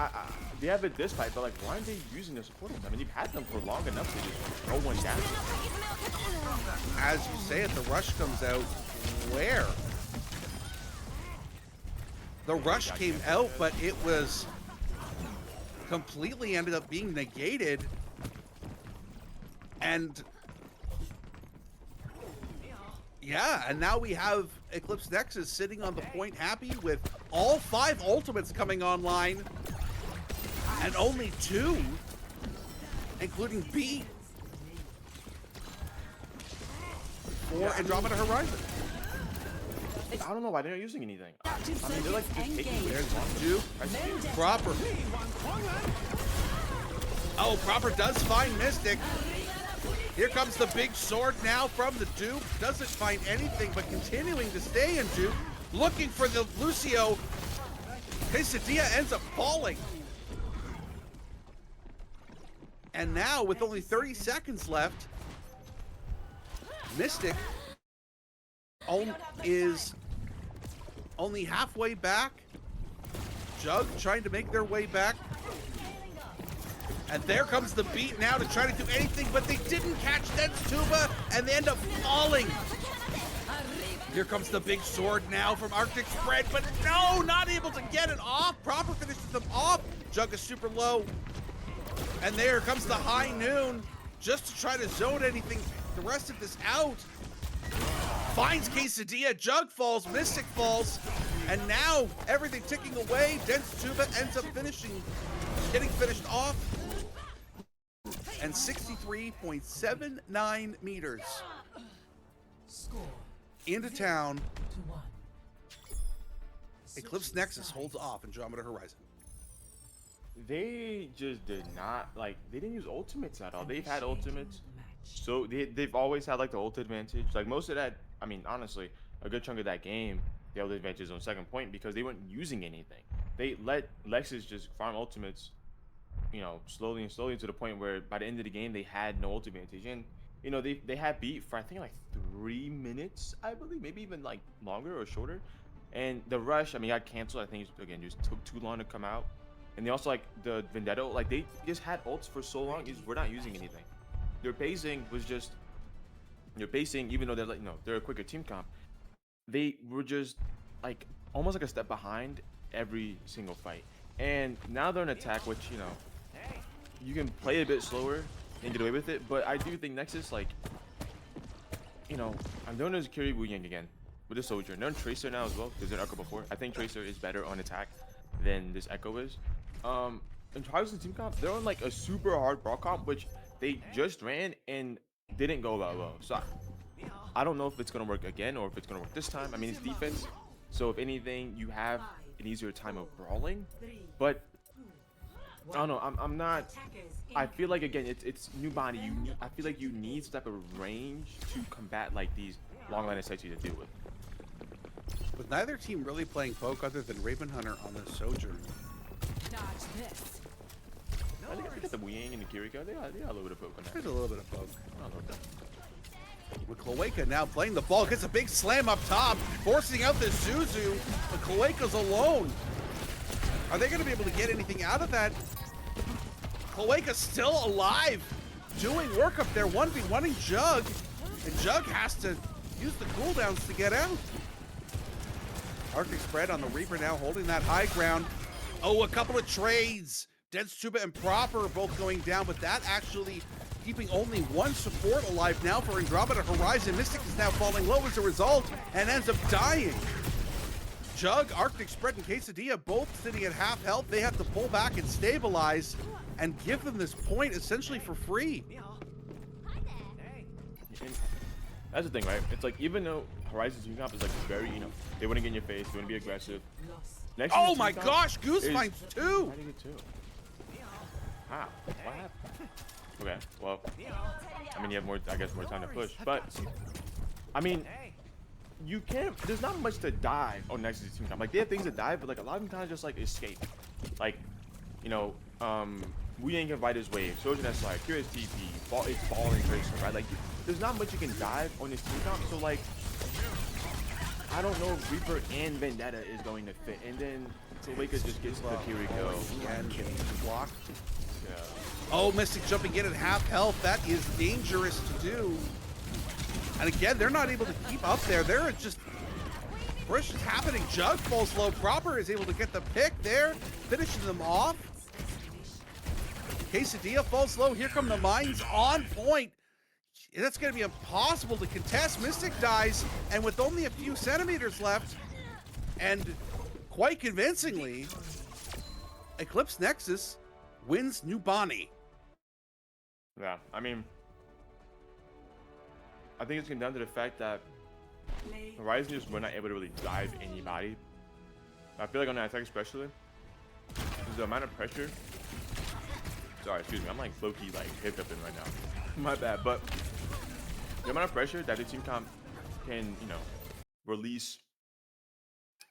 they have it this fight, but like, why aren't they using their support? I mean, you've had them for long enough to just throw one down. As you say it, the Rush comes out. Where? The Rush came out, but it was completely ended up being negated. And yeah, and now we have Eclipse Nexus sitting on the point happy with all 5 ultimates coming online and only 2, including B, for Andromeda Horizon. I don't know why they're not using anything. I mean, they're like just taking There's way the Duke. Proper. Oh, Proper does find Mystic. Here comes the big sword now from the Duke. Doesn't find anything, but continuing to stay in Duke. Looking for the Lucio. Quesadilla ends up falling. And now, with only 30 seconds left, Mystic is only halfway back. Jug trying to make their way back. And there comes the Beat now to try to do anything, but they didn't catch Dense Tuba, and they end up falling. Here comes the big sword now from Arctic Spread, but no, not able to get it off. Proper finishes them off. Jug is super low. And there comes the High Noon, just to try to zone anything, the rest of this out. Finds Quesadilla, Jug falls, Mystic falls, and now everything ticking away. Dense Tuba ends up getting finished off. And 63.79 meters into town. Eclipse Nexus holds off Andromeda Horizon. They just did not, like, they didn't use ultimates at all. They've had ultimates so they've always had like the ult advantage. Like most of that, I mean, honestly, a good chunk of that game, they held the advantage on second point because they weren't using anything. They let Lexus just farm ultimates, slowly and slowly to the point where by the end of the game they had no ult advantage. And they had beat for I think like 3 minutes, I believe, maybe even like longer or shorter. And the rush, I mean, got canceled. I think again just took too long to come out. And they also like the Vendetta, like they just had ults for so long, is we're not using anything. Their pacing was just their pacing, even though they're like they're a quicker team comp, they were just like almost like a step behind every single fight. And now they're in attack, which you can play a bit slower and get away with it. But I do think Nexus, like, I'm doing this Curie Wu Yang again with the Soldier. They're on Tracer now as well because they're Echo before. I think Tracer is better on attack than this Echo is. And Travis' team comp, they're on like a super hard brawl comp, which they just ran and didn't go that well. So I don't know if it's gonna work again or if it's gonna work this time. I mean, it's defense, so if anything, you have an easier time of brawling. But I don't know. I'm not. I feel like again, it's new body. I feel like you need some type of range to combat like these long line of sight you to deal with. With neither team really playing poke other than Raven Hunter on the Sojourn. Dodge this. I think I got the Weing and the Kiriko. They got a little bit of poke on that. There's a little bit of poke. I don't know. With Cloaca now playing the ball, gets a big slam up top, forcing out this Zuzu, but Cloaca's alone. Are they going to be able to get anything out of that? Cloaca's still alive, doing work up there, 1v1ing Jug, and Jug has to use the cooldowns to get out. Arctic spread on the Reaper now holding that high ground. Oh, a couple of trades. Denstuba and Proper both going down, but that actually keeping only one support alive now for Andromeda Horizon. Mystic is now falling low as a result and ends up dying. Jug, Arctic Spread, and Quesadilla both sitting at half health. They have to pull back and stabilize and give them this point essentially for free. And that's the thing, right? It's like even though Horizon's team comp is like very, they want to get in your face, they want to be aggressive. Nexus Oh team my comp gosh, Goose is- finds two. How did he get two? How? What happened? Okay, well, I mean, you have more, I guess, more time to push, but I mean, you can't. There's not much to dive on Nexus team comp. Like they have things to dive, but like a lot of them kind of just like escape. Like, we ain't can fight his wave. Sojourn that's like Curious TP, it's ball and Tracer, right? Like, there's not much you can dive on this team comp. So like, I don't know if Reaper and Vendetta is going to fit, and then Cloaca just gets the Kiriko. And getting blocked. Yeah. Oh, Mystic jumping in at half health. That is dangerous to do. And again, they're not able to keep up there. They're just push is happening. Jug falls low. Proper is able to get the pick there, finishing them off. Quesadilla falls low. Here come the mines on point. That's going to be impossible to contest. Mystic dies, and with only a few centimeters left, and quite convincingly, Eclipse Nexus wins New Bonnie. Yeah, I mean, I think it's going down to the fact that Horizon just were not able to really dive anybody. I feel like on that attack especially, there's the amount of pressure. Sorry, excuse me, I'm like low-key like hiccuping right now. My bad, but the amount of pressure that the team comp can, release.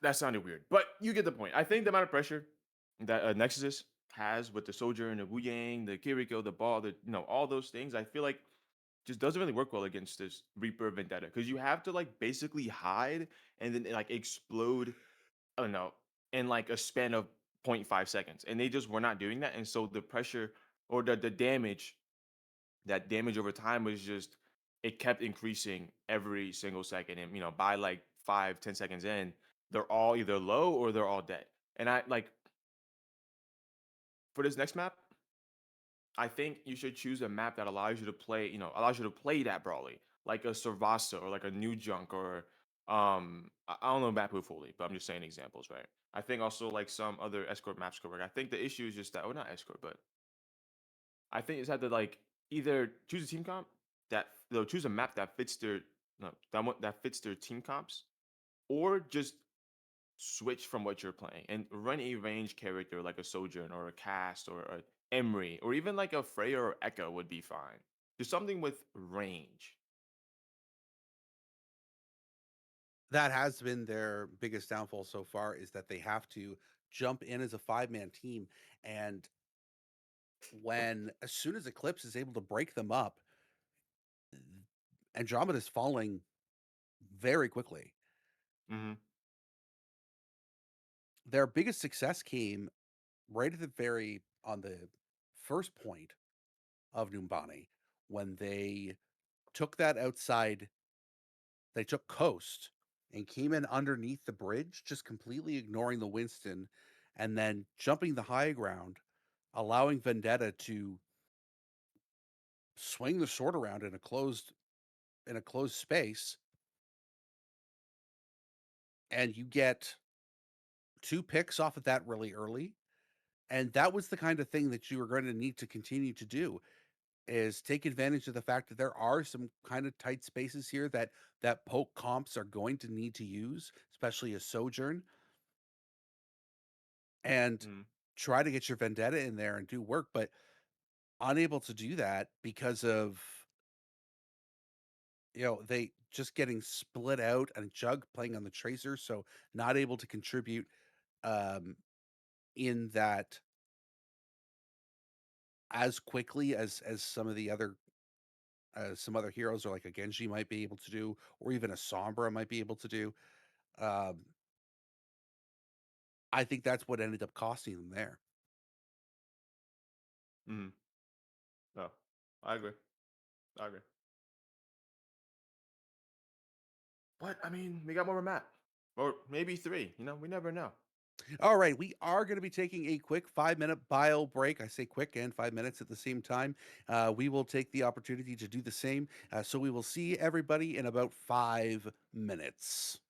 That sounded weird, but you get the point. I think the amount of pressure that Nexus has with the Soldier and the Wu Yang, the Kiriko, the ball, all those things, I feel like just doesn't really work well against this Reaper Vendetta because you have to like basically hide and then like explode, I don't know, in like a span of 0.5 seconds, and they just were not doing that, and so the pressure or the damage, that damage over time was just it kept increasing every single second, and by like 5-10 seconds in, they're all either low or they're all dead, and I like for this next map. I think you should choose a map that allows you to play, that brawly, like a Servasa or like a New Junk or I don't know Mapu fully, but I'm just saying examples, right? I think also like some other escort maps could work. I think the issue is just that, well, not escort, but I think it's had to like either choose a team comp that they'll choose a map that fits their no that fits their team comps, or just switch from what you're playing and run a range character like a Sojourn or a Cast or a Emery or even like a Freya or Echo would be fine. Do something with range. That has been their biggest downfall so far is that they have to jump in as a five-man team, and as soon as Eclipse is able to break them up, Andromeda's falling very quickly. Hmm. Their biggest success came right at the very on the first point of Numbani when took that outside they took coast and came in underneath the bridge, just completely ignoring the Winston, and then jumping the high ground, allowing Vendetta to swing the sword around in a closed space, and you get 2 picks off of that really early. And that was the kind of thing that you were going to need to continue to do is take advantage of the fact that there are some kind of tight spaces here that poke comps are going to need to use, especially a Sojourn, and Hmm. try to get your Vendetta in there and do work, but unable to do that because of, they just getting split out and Jug playing on the Tracer, so not able to contribute, um, in that as quickly as some other heroes or like a Genji might be able to do, or even a Sombra might be able to do. Um, I think that's what ended up costing them there. Hmm. No, I agree. I agree. But I mean, we got more of a map, or maybe three. We never know. All right, we are going to be taking a quick 5-minute bio break. I say quick and 5 minutes at the same time. We will take the opportunity to do the same. So we will see everybody in about 5 minutes.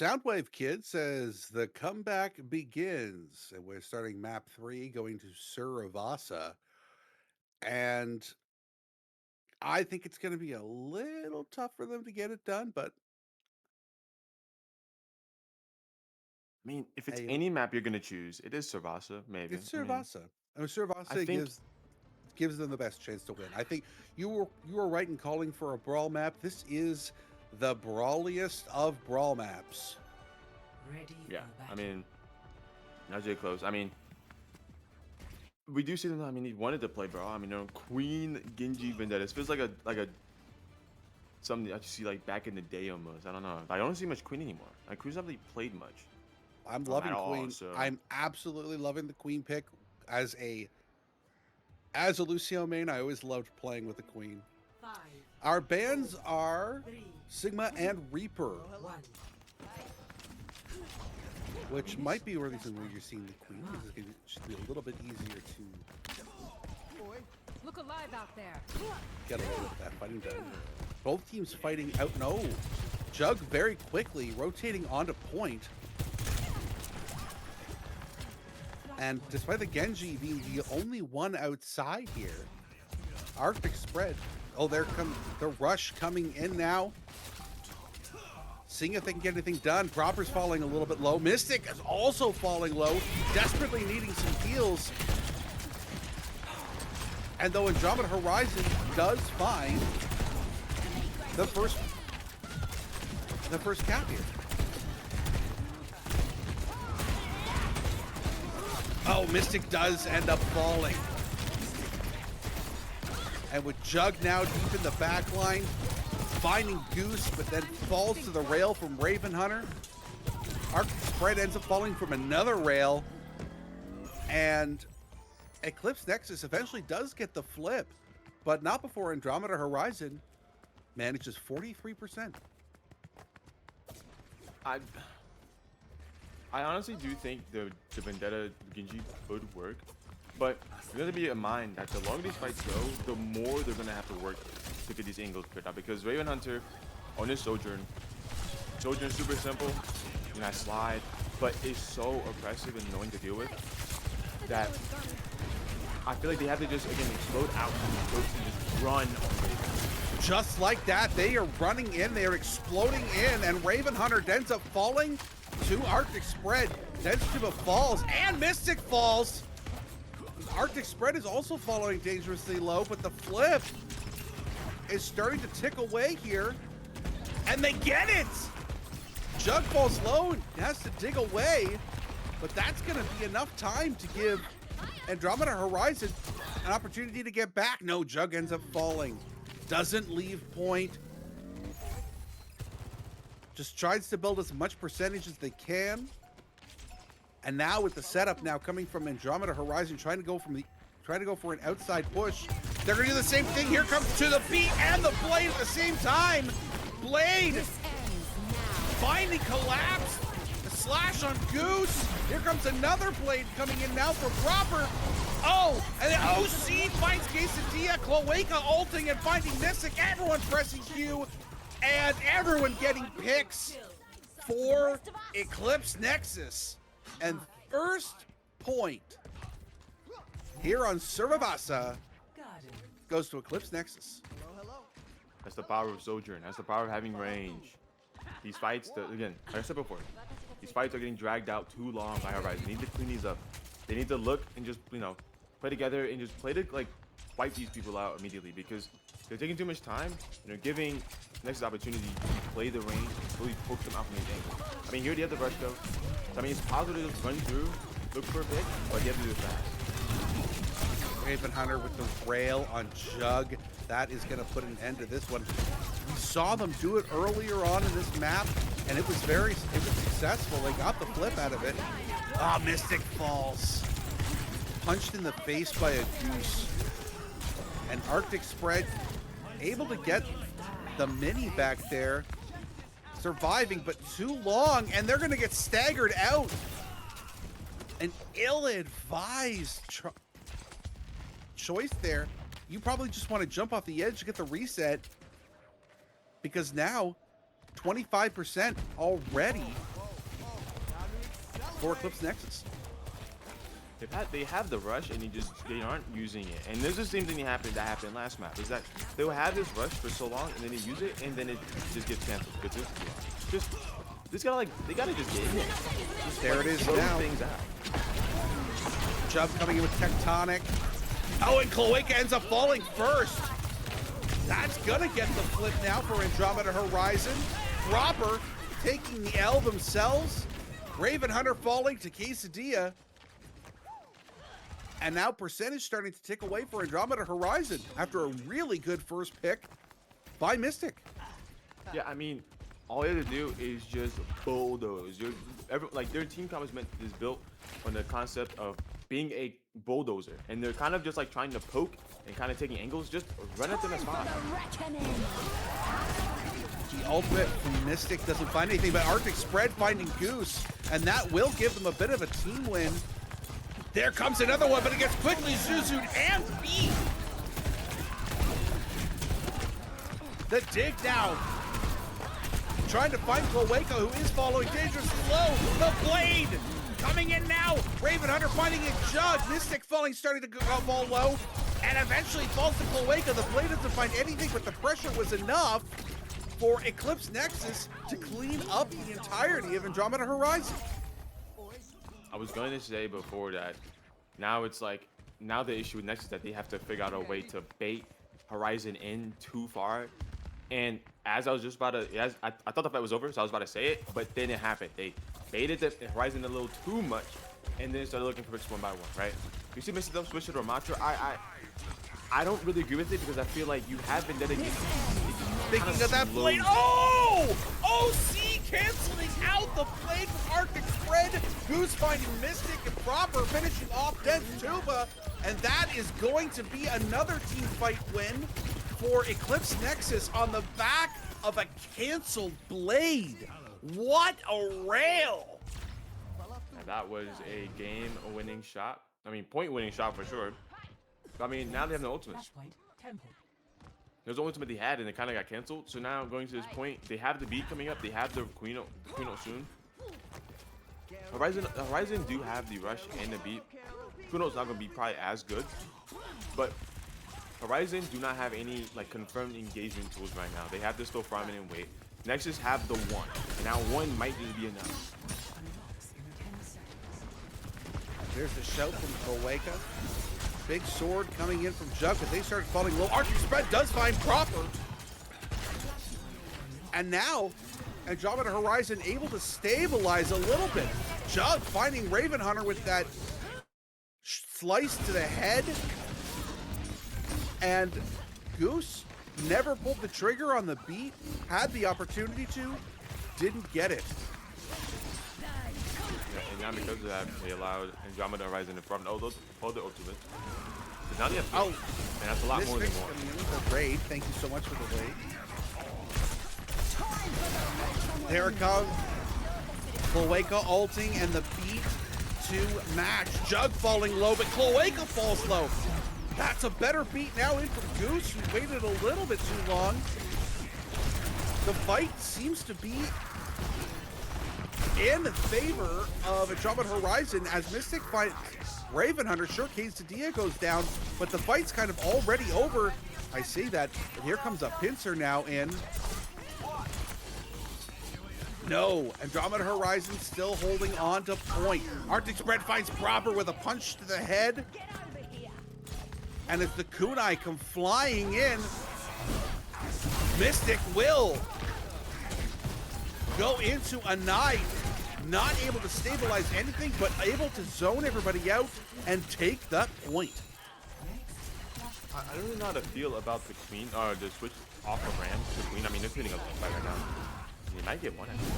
Soundwave Kid says the comeback begins, and we're starting map 3, going to Suravasa, and I think it's going to be a little tough for them to get it done, but I mean, if it's hey, any map you're gonna choose, it is Servasa, maybe. it's I mean, Suravasa. I mean, Suravasa I think gives them the best chance to win. I think you were right in calling for a brawl map. This is the brawliest of brawl maps. Ready yeah. for I battle. mean, not really close. I mean, we do see them. I mean, he wanted to play brawl. I mean, Queen Genji Vendetta. This feels like a something I see like back in the day almost. I don't know. I don't see much Queen anymore. Like Queen's not really played much. I'm loving at all, Queen. so- I'm absolutely loving the Queen pick as a Lucio main. I always loved playing with the Queen. 5, Our bands are 3, Sigma and Reaper, 1. which might be where you're seeing the Queen. This is going to should be a little bit easier to Look alive out there. get away with that fighting done. Both teams fighting out. No, Jug very quickly rotating onto point. And despite the Genji being the only one outside here, Arctic spread. Oh, there comes the rush coming in now. Seeing if they can get anything done. Proper's falling a little bit low. Mystic is also falling low, desperately needing some heals. And though Andromeda Horizon does find the first cap here. Oh, Mystic does end up falling. And with Jug now deep in the back line, finding Goose, but then falls to the rail from Raven Hunter. Arctic Spread ends up falling from another rail. And Eclipse Nexus eventually does get the flip, but not before Andromeda Horizon manages 43%. I honestly do think the Vendetta Genji could work, but you got to be in mind that the longer these fights go, the more they're gonna have to work to get these angles cleared out. Because Raven Hunter on his Sojourn's super simple, you know, slide, but it's so oppressive and annoying to deal with that I feel like they have to just again explode out and just run on Raven. Just like that, they are running in, they are exploding in, and Raven Hunter ends up falling to Arctic Spread. Denstuba falls, and Mystic falls. Arctic Spread is also following dangerously low, but the flip is starting to tick away here, and they get it! Jug falls low and has to dig away, but that's gonna be enough time to give Andromeda Horizon an opportunity to get back. No, Jug ends up falling. Doesn't leave point. Just tries to build as much percentage as they can. And now with the setup now coming from Andromeda Horizon, trying to go for an outside push. They're gonna do the same thing. Here comes to the beat and the blade at the same time. Blade This ends now. finally collapsed. The slash on Goose. Here comes another blade coming in now for Proper. Oh, and the OC finds Quesadilla. Cloaca ulting and finding Mystic. Everyone pressing Q. And everyone getting picks for Eclipse Nexus. And first point here on Suravasa goes to Eclipse Nexus. That's the power of Sojourn. That's the power of having range. These fights, again, like I said before, these fights are getting dragged out too long by Horizon. They need to clean these up. They need to look and just, play together and just play to, wipe these people out immediately because they're taking too much time, giving Nexus opportunity to play the range and really poke them out from these angles. I mean, here they have the rush though. So, I mean, it's possible to just run through, look for a pick, but you have to do it fast. Raven Hunter with the rail on Jug. That is going to put an end to this one. We saw them do it earlier on in this map, and it was successful. They got the flip out of it. Ah, Mystic falls. Punched in the face by a Goose. And Arctic Spread able to get the mini back there. Surviving, but too long, and they're going to get staggered out. An ill-advised choice there. You probably just want to jump off the edge to get the reset, because now 25% already for Eclipse Nexus. They have the rush and they aren't using it. And there's the same thing that happened last map. Is that they'll have this rush for so long and then they use it and then it just gets canceled because it's just they gotta just get in there. There it is Throw now. things out. Jump coming in with Tectonic. Oh, and Cloaca ends up falling first. That's gonna get the flip now for Andromeda Horizon. Proper taking the L themselves. Raven Hunter falling to Quesadilla. And now percentage starting to tick away for Andromeda Horizon after a really good first pick by Mystic. Yeah, I mean, all you have to do is just bulldoze. Their team comp is built on the concept of being a bulldozer, and they're kind of just like trying to poke and kind of taking angles. Just run at them as fast. The ultimate from Mystic doesn't find anything, but Arctic Spread finding Goose, and that will give them a bit of a team win. There comes another one, but it gets quickly Zuzu'd and beat. The dig now. Trying to find Cloaca, who is following dangerously low. The blade coming in now. Raven Hunter finding a Jug. Mystic falling, starting to fall low. And eventually falls to Cloaca. The blade doesn't find anything, but the pressure was enough for Eclipse Nexus to clean up the entirety of Andromeda Horizon. I was going to say before that, now it's like, now the issue with Nexus is that they have to figure out a way to bait Horizon in too far. And as I was just about to, I thought the fight was over, so I was about to say it, but then it happened. They baited the Horizon a little too much, and then started looking for picks one by one, right? You see Mr. Dub switch to Ramatra. I don't really agree with it because I feel like you have been dedicated. Thinking of that blade. Oh! OC canceling out the blade from Arctic Spread. Goose finding Mystic and Proper finishing off Dense Tuba. And that is going to be another team fight win for Eclipse Nexus on the back of a canceled blade. What a rail! And that was a game-winning shot. I mean, point-winning shot for sure. But, I mean, now they have no ultimates. There's the ultimate they had, and it kind of got canceled. So now, going to this point, they have the beat coming up. They have the Queen soon. Horizon do have the rush and the beat. Quino's not going to be probably as good. But Horizon do not have any like confirmed engagement tools right now. They have to still farm it and wait. Nexus have the one. And now one might just be enough. There's the shout from Cloaca. Big sword coming in from Jug, but they started falling low. Arctic Spread does find Proper. And now, Andromeda Horizon able to stabilize a little bit. Jug finding Raven Hunter with that slice to the head. And Goose never pulled the trigger on the beat. Had the opportunity to, didn't get it. And now because of that, they allowed Andromeda Horizon to farm all the ultimates. So now they have three. And that's a lot more than Misfits one. coming in with a raid. Thank you so much for the raid. There it comes. Cloaca ulting and the beat to match. Jug falling low, but Cloaca falls low. That's a better beat now in from Goose, who waited a little bit too long. The fight seems to be in favor of Andromeda Horizon as Mystic fight Raven Hunter. Sure, Quesadilla goes down, but the fight's kind of already over. I see that, but here comes a pincer now in. No, Andromeda Horizon still holding on to point. Arctic Spread finds Proper with a punch to the head. And as the kunai come flying in, Mystic will go into a knife. Not able to stabilize anything, but able to zone everybody out and take that point. I don't really know how to feel about the Queen, or the switch off of Ram to Queen. I mean, they're cleaning up the fight right now. They might get one actually.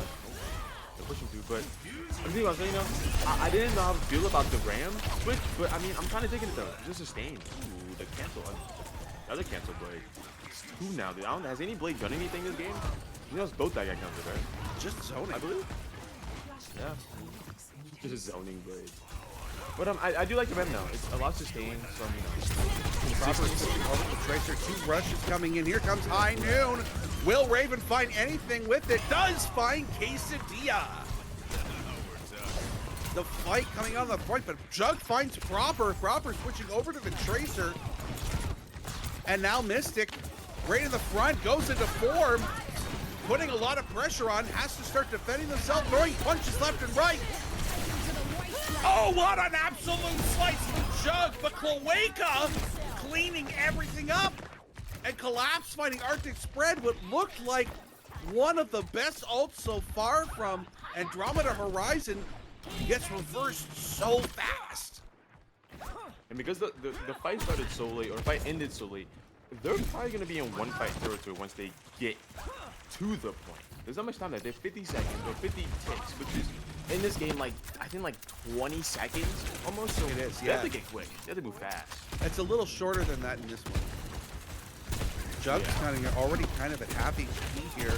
They're pushing through, but I'm thinking about saying, you know, I didn't know how to feel about the Ram switch, but I mean, I'm kind of taking it though. Just sustain. Ooh, the cancel. The other cancel blade. It's two now, dude. Has any blade done anything this game? You know, it's both that got canceled, right? Just zoning. I believe. Yeah. Just a zoning blade. But I do like the Ram now. It's a lot sustain, some, you know. Proper over the Tracer. 2 rushes coming in. Here comes High Noon. Will Raven find anything with it? Does find Quesadilla. the fight coming out of the front, but Jug finds Proper. Proper switching over to the Tracer. And now Mystic, right in the front, goes into form, putting a lot of pressure on, has to start defending themselves, throwing punches left and right. Oh, what an absolute slice from Jug, but Cloaca cleaning everything up. And Collapse finding Arctic Spread, what looked like one of the best ults so far from Andromeda Horizon, gets reversed so fast. And because the fight started so late, or the fight ended so late, they're probably going to be in one fight territory once they get to the point. There's not much time left. They're 50 seconds or 50 ticks, which is in this game like I think like 20 seconds almost. So It is, they have to get quick. They have to move fast. It's a little shorter than that in this one. Jug's already kind of at half HP here,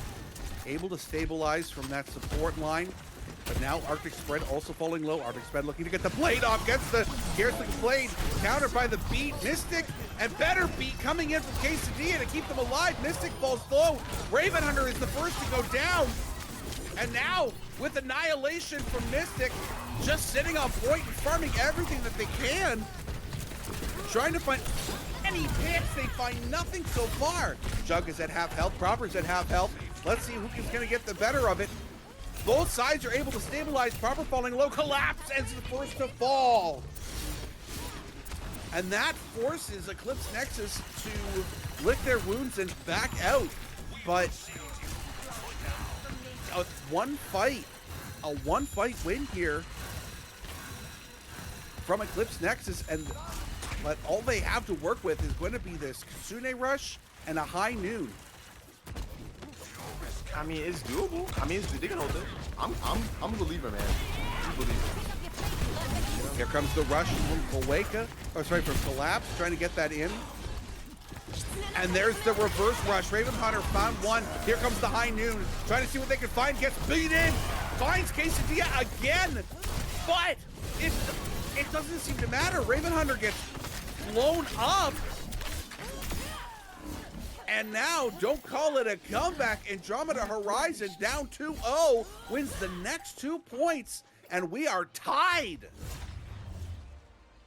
able to stabilize from that support line. But now Arctic Spread also falling low. Arctic Spread looking to get the blade off, gets the blade countered by the beat. Mystic and better beat coming in from Quesadilla to keep them alive. Mystic falls low. Raven Hunter is the first to go down. And now with Annihilation from Mystic, just sitting on point and farming everything that they can. Trying to find any hits, they find nothing so far. Jug is at half health, Proper's at half health. Let's see who is gonna get the better of it. Both sides are able to stabilize. Proper falling low. Collapse ends the first to fall. And that forces Eclipse Nexus to lick their wounds and back out. But a one fight win here from Eclipse Nexus, but all they have to work with is going to be this Kitsune Rush and a high noon. I mean, it's doable. I mean, they can hold it. I'm a believer, man. I'm a believer. Here comes the rush from from Collapse, trying to get that in. And there's the reverse rush. Raven Hunter found one. Here comes the high noon, trying to see what they can find. Gets beat in. Finds Quesadilla again, but it doesn't seem to matter. Raven Hunter gets blown up. And now, don't call it a comeback. Andromeda Horizon down 2-0, wins the next 2 points, and we are tied.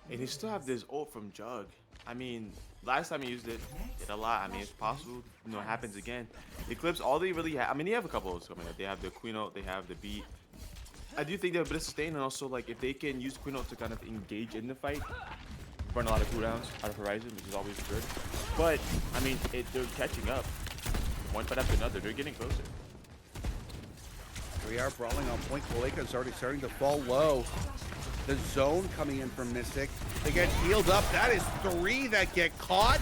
And they still have this ult from Jug. I mean, last time he used it, did a lot. I mean, it's possible, it happens again. Eclipse, all they really have, I mean, they have a couple ults coming up. They have the Queen ult, they have the beat. I do think they have a bit of sustain, and also, like, if they can use Queen ult to kind of engage in the fight, burn a lot of cooldowns out of Horizon, which is always good. But, I mean, they're catching up. One fight after another, they're getting closer. We are brawling on point. Cloaca is already starting to fall low. The zone coming in from Mystic. They get healed up. That is 3 that get caught.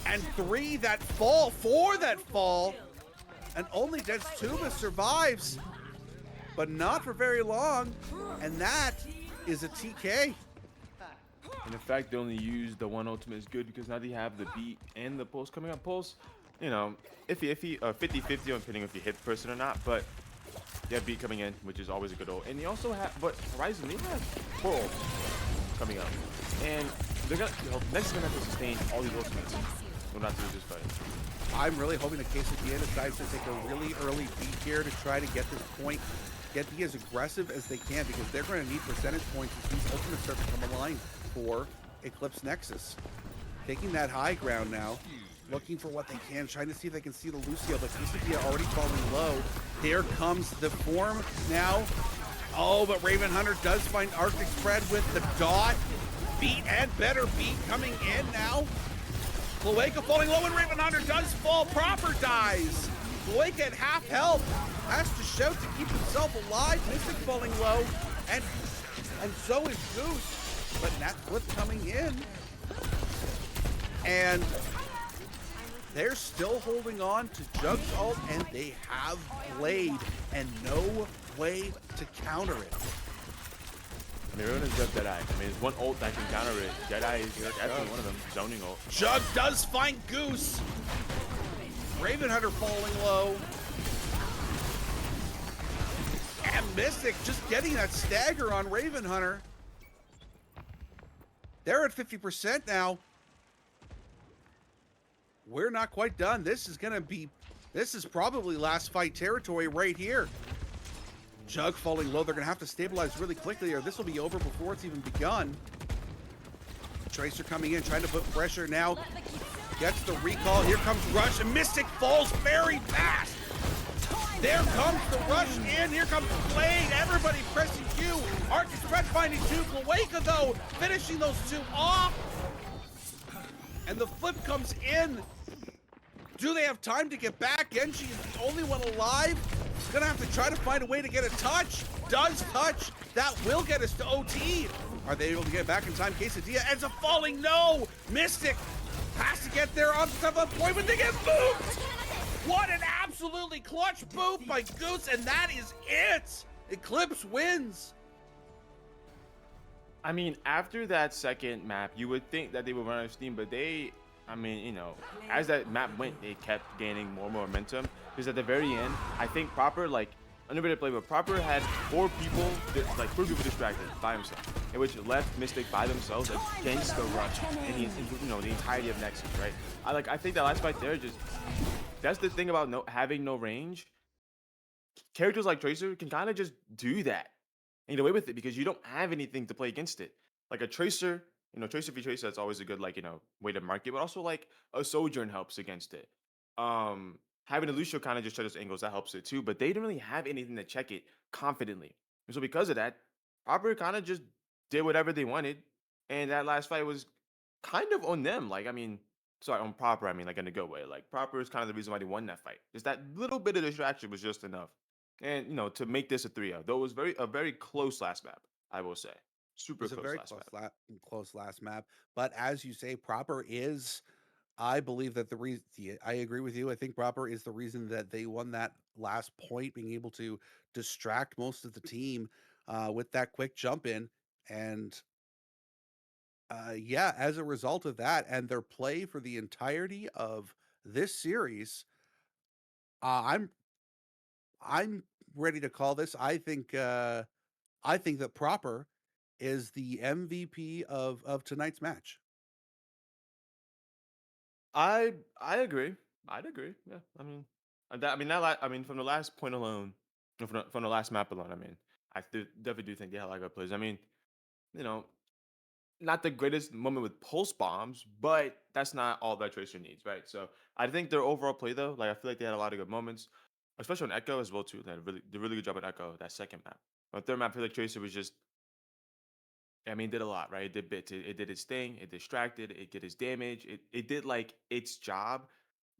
And 3 that fall. 4 that fall. And only Detstuba survives. But not for very long. And that is a TK. And the fact they only use the one ultimate is good because now they have the beat and the pulse coming up. Pulse, iffy, 50-50 on depending if you hit the person or not, but they have beat coming in, which is always a good ult. And they also have, but Horizon, they have 4 ults coming up. And they're gonna, Nexus is gonna have to sustain all these ultimates. Will not lose this fight. I'm really hoping that Quesadilla decides to take a really early beat here to try to get this point, be as aggressive as they can, because they're going to need percentage points as these ultimates start to come aligned for Eclipse Nexus. Taking that high ground now, looking for what they can, trying to see if they can see the Lucio, but Quesadilla already falling low. Here comes the form now. Oh, but Raven Hunter does find Arctic Spread with the dot. Beat and better beat coming in now. Cloaca falling low, and Raven Hunter does fall. Proper dies. Cloaca at half health has to shout to keep himself alive. Mystic falling low, and so is Goose. But Nat Flip coming in, and they're still holding on to Jug's ult, and they have Blade and no way to counter it. I mean, everyone is just Jedi. I mean, there's one ult that can counter it. Jedi is definitely one of them. Zoning ult. Jug does find Goose. Raven Hunter falling low. And Mystic just getting that stagger on Raven Hunter. They're at 50% now. We're not quite done. This is probably last fight territory right here. Jug falling low. They're going to have to stabilize really quickly or this will be over before it's even begun. Tracer coming in, trying to put pressure now. Gets the recall. Here comes Rush, and Mystic falls very fast. There comes the rush in. Here comes Blade. Everybody pressing Q. Arctic Threat finding two. Glaweka, though, finishing those two off. And the flip comes in. Do they have time to get back? Genji is the only one alive. He's gonna have to try to find a way to get a touch. Does touch. That will get us to OT. Are they able to get back in time? Quesadilla ends up falling. No! Mystic has to get there on top of the point, but they get booped! What an absolutely clutch boop by Goose, and that is it! Eclipse wins. I mean, after that second map, you would think that they would run out of steam, but they, I mean, you know, as that map went, they kept gaining more momentum. Because at the very end, I think Proper, like, underrated play, but Proper had four people distracted by himself, in which left Mystic by themselves against the rush and the entirety of Nexus, right? I think that last fight there just, that's the thing about having no range. Characters like Tracer can kind of just do that and get away with it because you don't have anything to play against it. Like a Tracer, Tracer v Tracer, that's always a good way to mark it, but also like a Sojourn helps against it. Having a Lucio kind of just shut those angles, that helps it too, but they didn't really have anything to check it confidently. And so because of that, Proper kind of just did whatever they wanted, and that last fight was kind of on them. Sorry, on Proper, I mean like in a good way. Like Proper is kind of the reason why they won that fight. Just that little bit of distraction was just enough. And to make this a 3-0, though it was a very close last map, I will say. Super It's a close very last close, map. close last map. But as you say, Proper is, I believe that the reason, I agree with you. I think Proper is the reason that they won that last point, being able to distract most of the team with that quick jump in. And yeah, as a result of that and their play for the entirety of this series, uh, I'm I'm ready to call this. I think that Proper is the MVP of tonight's match. I agree. I'd agree. Yeah. From the last point alone, from the last map alone, definitely do think they had a lot of good plays. You know, not the greatest moment with pulse bombs, but that's not all that Tracer needs, right? So I think their overall play though, I feel like they had a lot of good moments, especially on Echo as well too. They had did a really good job on Echo that second map. On third map, I feel like Tracer was just, did a lot, right? It did bits. It did its thing. It distracted. It did its damage. It did like its job,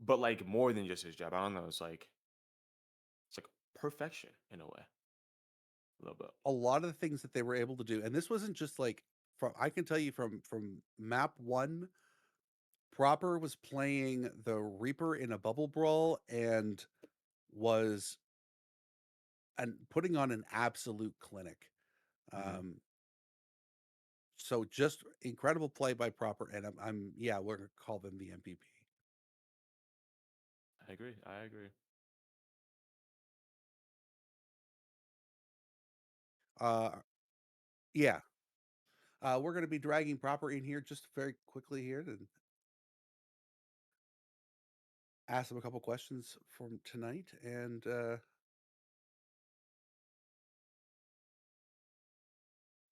but like more than just its job. I don't know. It's like perfection in a way, a little bit. A lot of the things that they were able to do, and this wasn't just like from I can tell you from map one, Proper was playing the Reaper in a bubble brawl and was putting on an absolute clinic. Hmm. Um, so just incredible play by Proper, and I'm yeah, we're gonna call them the MVP. I agree. I agree. Uh, yeah, we're gonna be dragging Proper in here just very quickly here to ask him a couple questions from tonight, and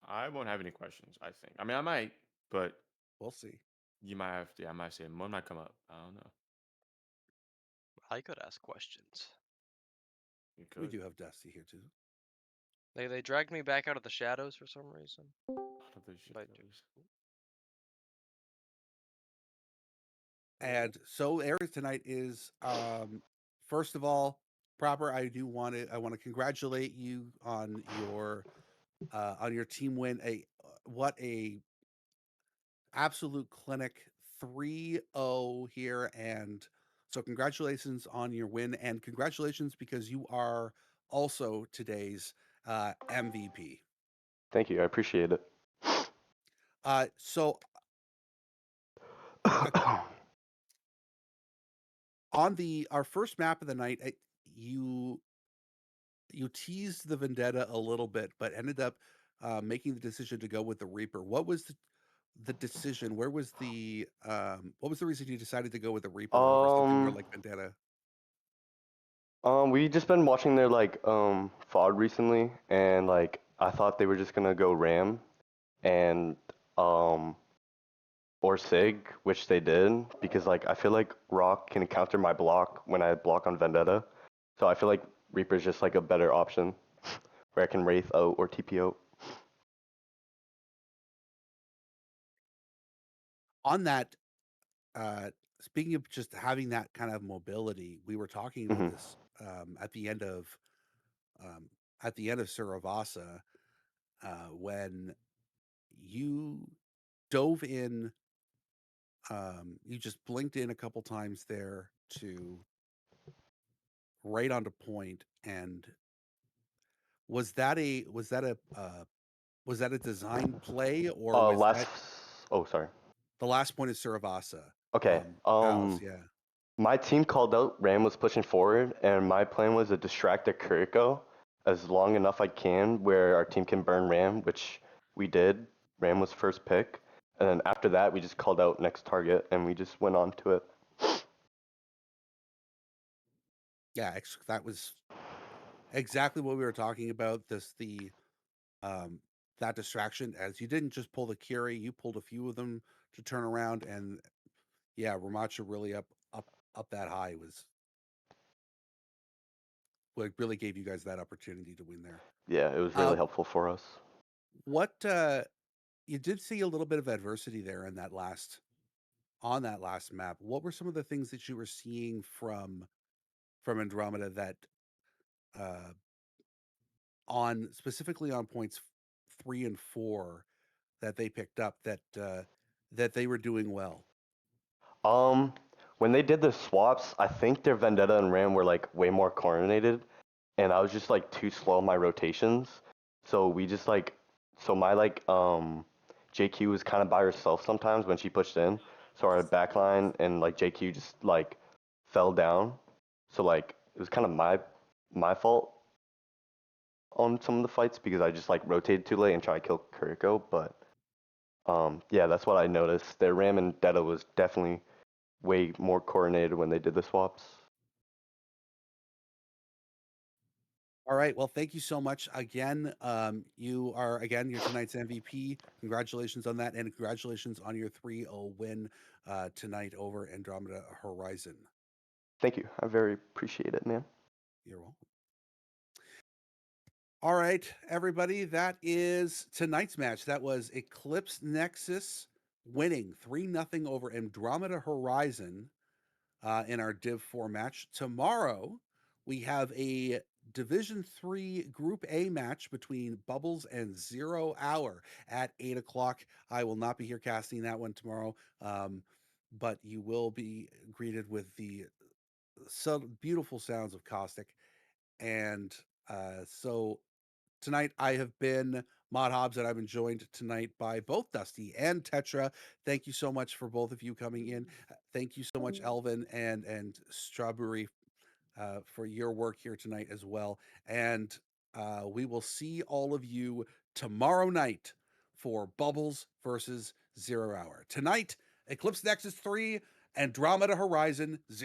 I won't have any questions. I think. I might, but we'll see. you might have to. Yeah, I might say one might come up. I don't know. I could ask questions. You We could. do have Dusty here too. They dragged me back out of the shadows for some reason. Out of the But shadows. And so Aries tonight is first of all, Proper, I want to congratulate you on your team win. What a absolute clinic 3-0 here, and so congratulations on your win, and congratulations because you are also today's MVP. Thank you. I appreciate it. So on the our first map of the night, you you teased the vendetta a little bit, but ended up making the decision to go with the Reaper. What was the decision? Where was the what was the reason you decided to go with the Reaper over something more um, like vendetta? We just been watching their like FOD recently, and like I thought they were just gonna go Ram and um or Sig, which they did because like I feel like Rock can counter my block when I block on Vendetta, so I feel like Reaper's just like a better option where I can Wraith out or TP out. On that, uh, speaking of just having that kind of mobility, we were talking about Hmm. this um, at the end of Suravasa when you dove in. You just blinked in a couple times there to right onto point, and was that a design play or was Last. that Oh, sorry. the last point of Suravasa? Okay. Pals, yeah. My team called out Ram was pushing forward, and my plan was to distract the Kuriko as long enough I can where our team can burn Ram, which we did. Ram was first pick. And then after that, we just called out next target, and we just went on to it. Yeah, that was exactly what we were talking about. Um, that distraction, as you didn't just pull the Curie, you pulled a few of them to turn around, and yeah, Ramacha really up that high was what really gave you guys that opportunity to win there. Yeah, it was Uh, really helpful for us. what you did see a little bit of adversity there in that last on that last map. What were some of the things that you were seeing from Andromeda that uh on specifically on points 3 and 4 that they picked up that they were doing well? Um, when they did the swaps, I think their Vendetta and Ram were like way more coordinated, and I was just like too slow on my rotations. So we just like, so my like JQ was kind of by herself sometimes when she pushed in. So our backline and like JQ just like fell down. So like it was kind of my fault on some of the fights because I just like rotated too late and tried to kill Kuriko. But yeah, that's what I noticed. Their Ram and Detta was definitely way more coordinated when they did the swaps. All right. Well, thank you so much again. You are again your tonight's MVP. Congratulations on that, and congratulations on your 3-0 win tonight over Andromeda Horizon. Thank you. I very appreciate it, man. You're welcome. All right, everybody. That is tonight's match. That was Eclipse Nexus winning 3-0 over Andromeda Horizon in our Div 4 match. Tomorrow, we have a Division 3 Group A match between Bubbles and 0 Hour at 8 o'clock. I will not be here casting that one tomorrow, but you will be greeted with the beautiful sounds of Caustic. And so tonight I have been Mod Hobbs, and I've been joined tonight by both Dusty and Tetra. Thank you so much for both of you coming in. Thank you so much, Elvin and Strawberry, for your work here tonight as well. And we will see all of you tomorrow night for Bubbles versus 0 Hour. Tonight, Eclipse Nexus 3, Andromeda Horizon 0.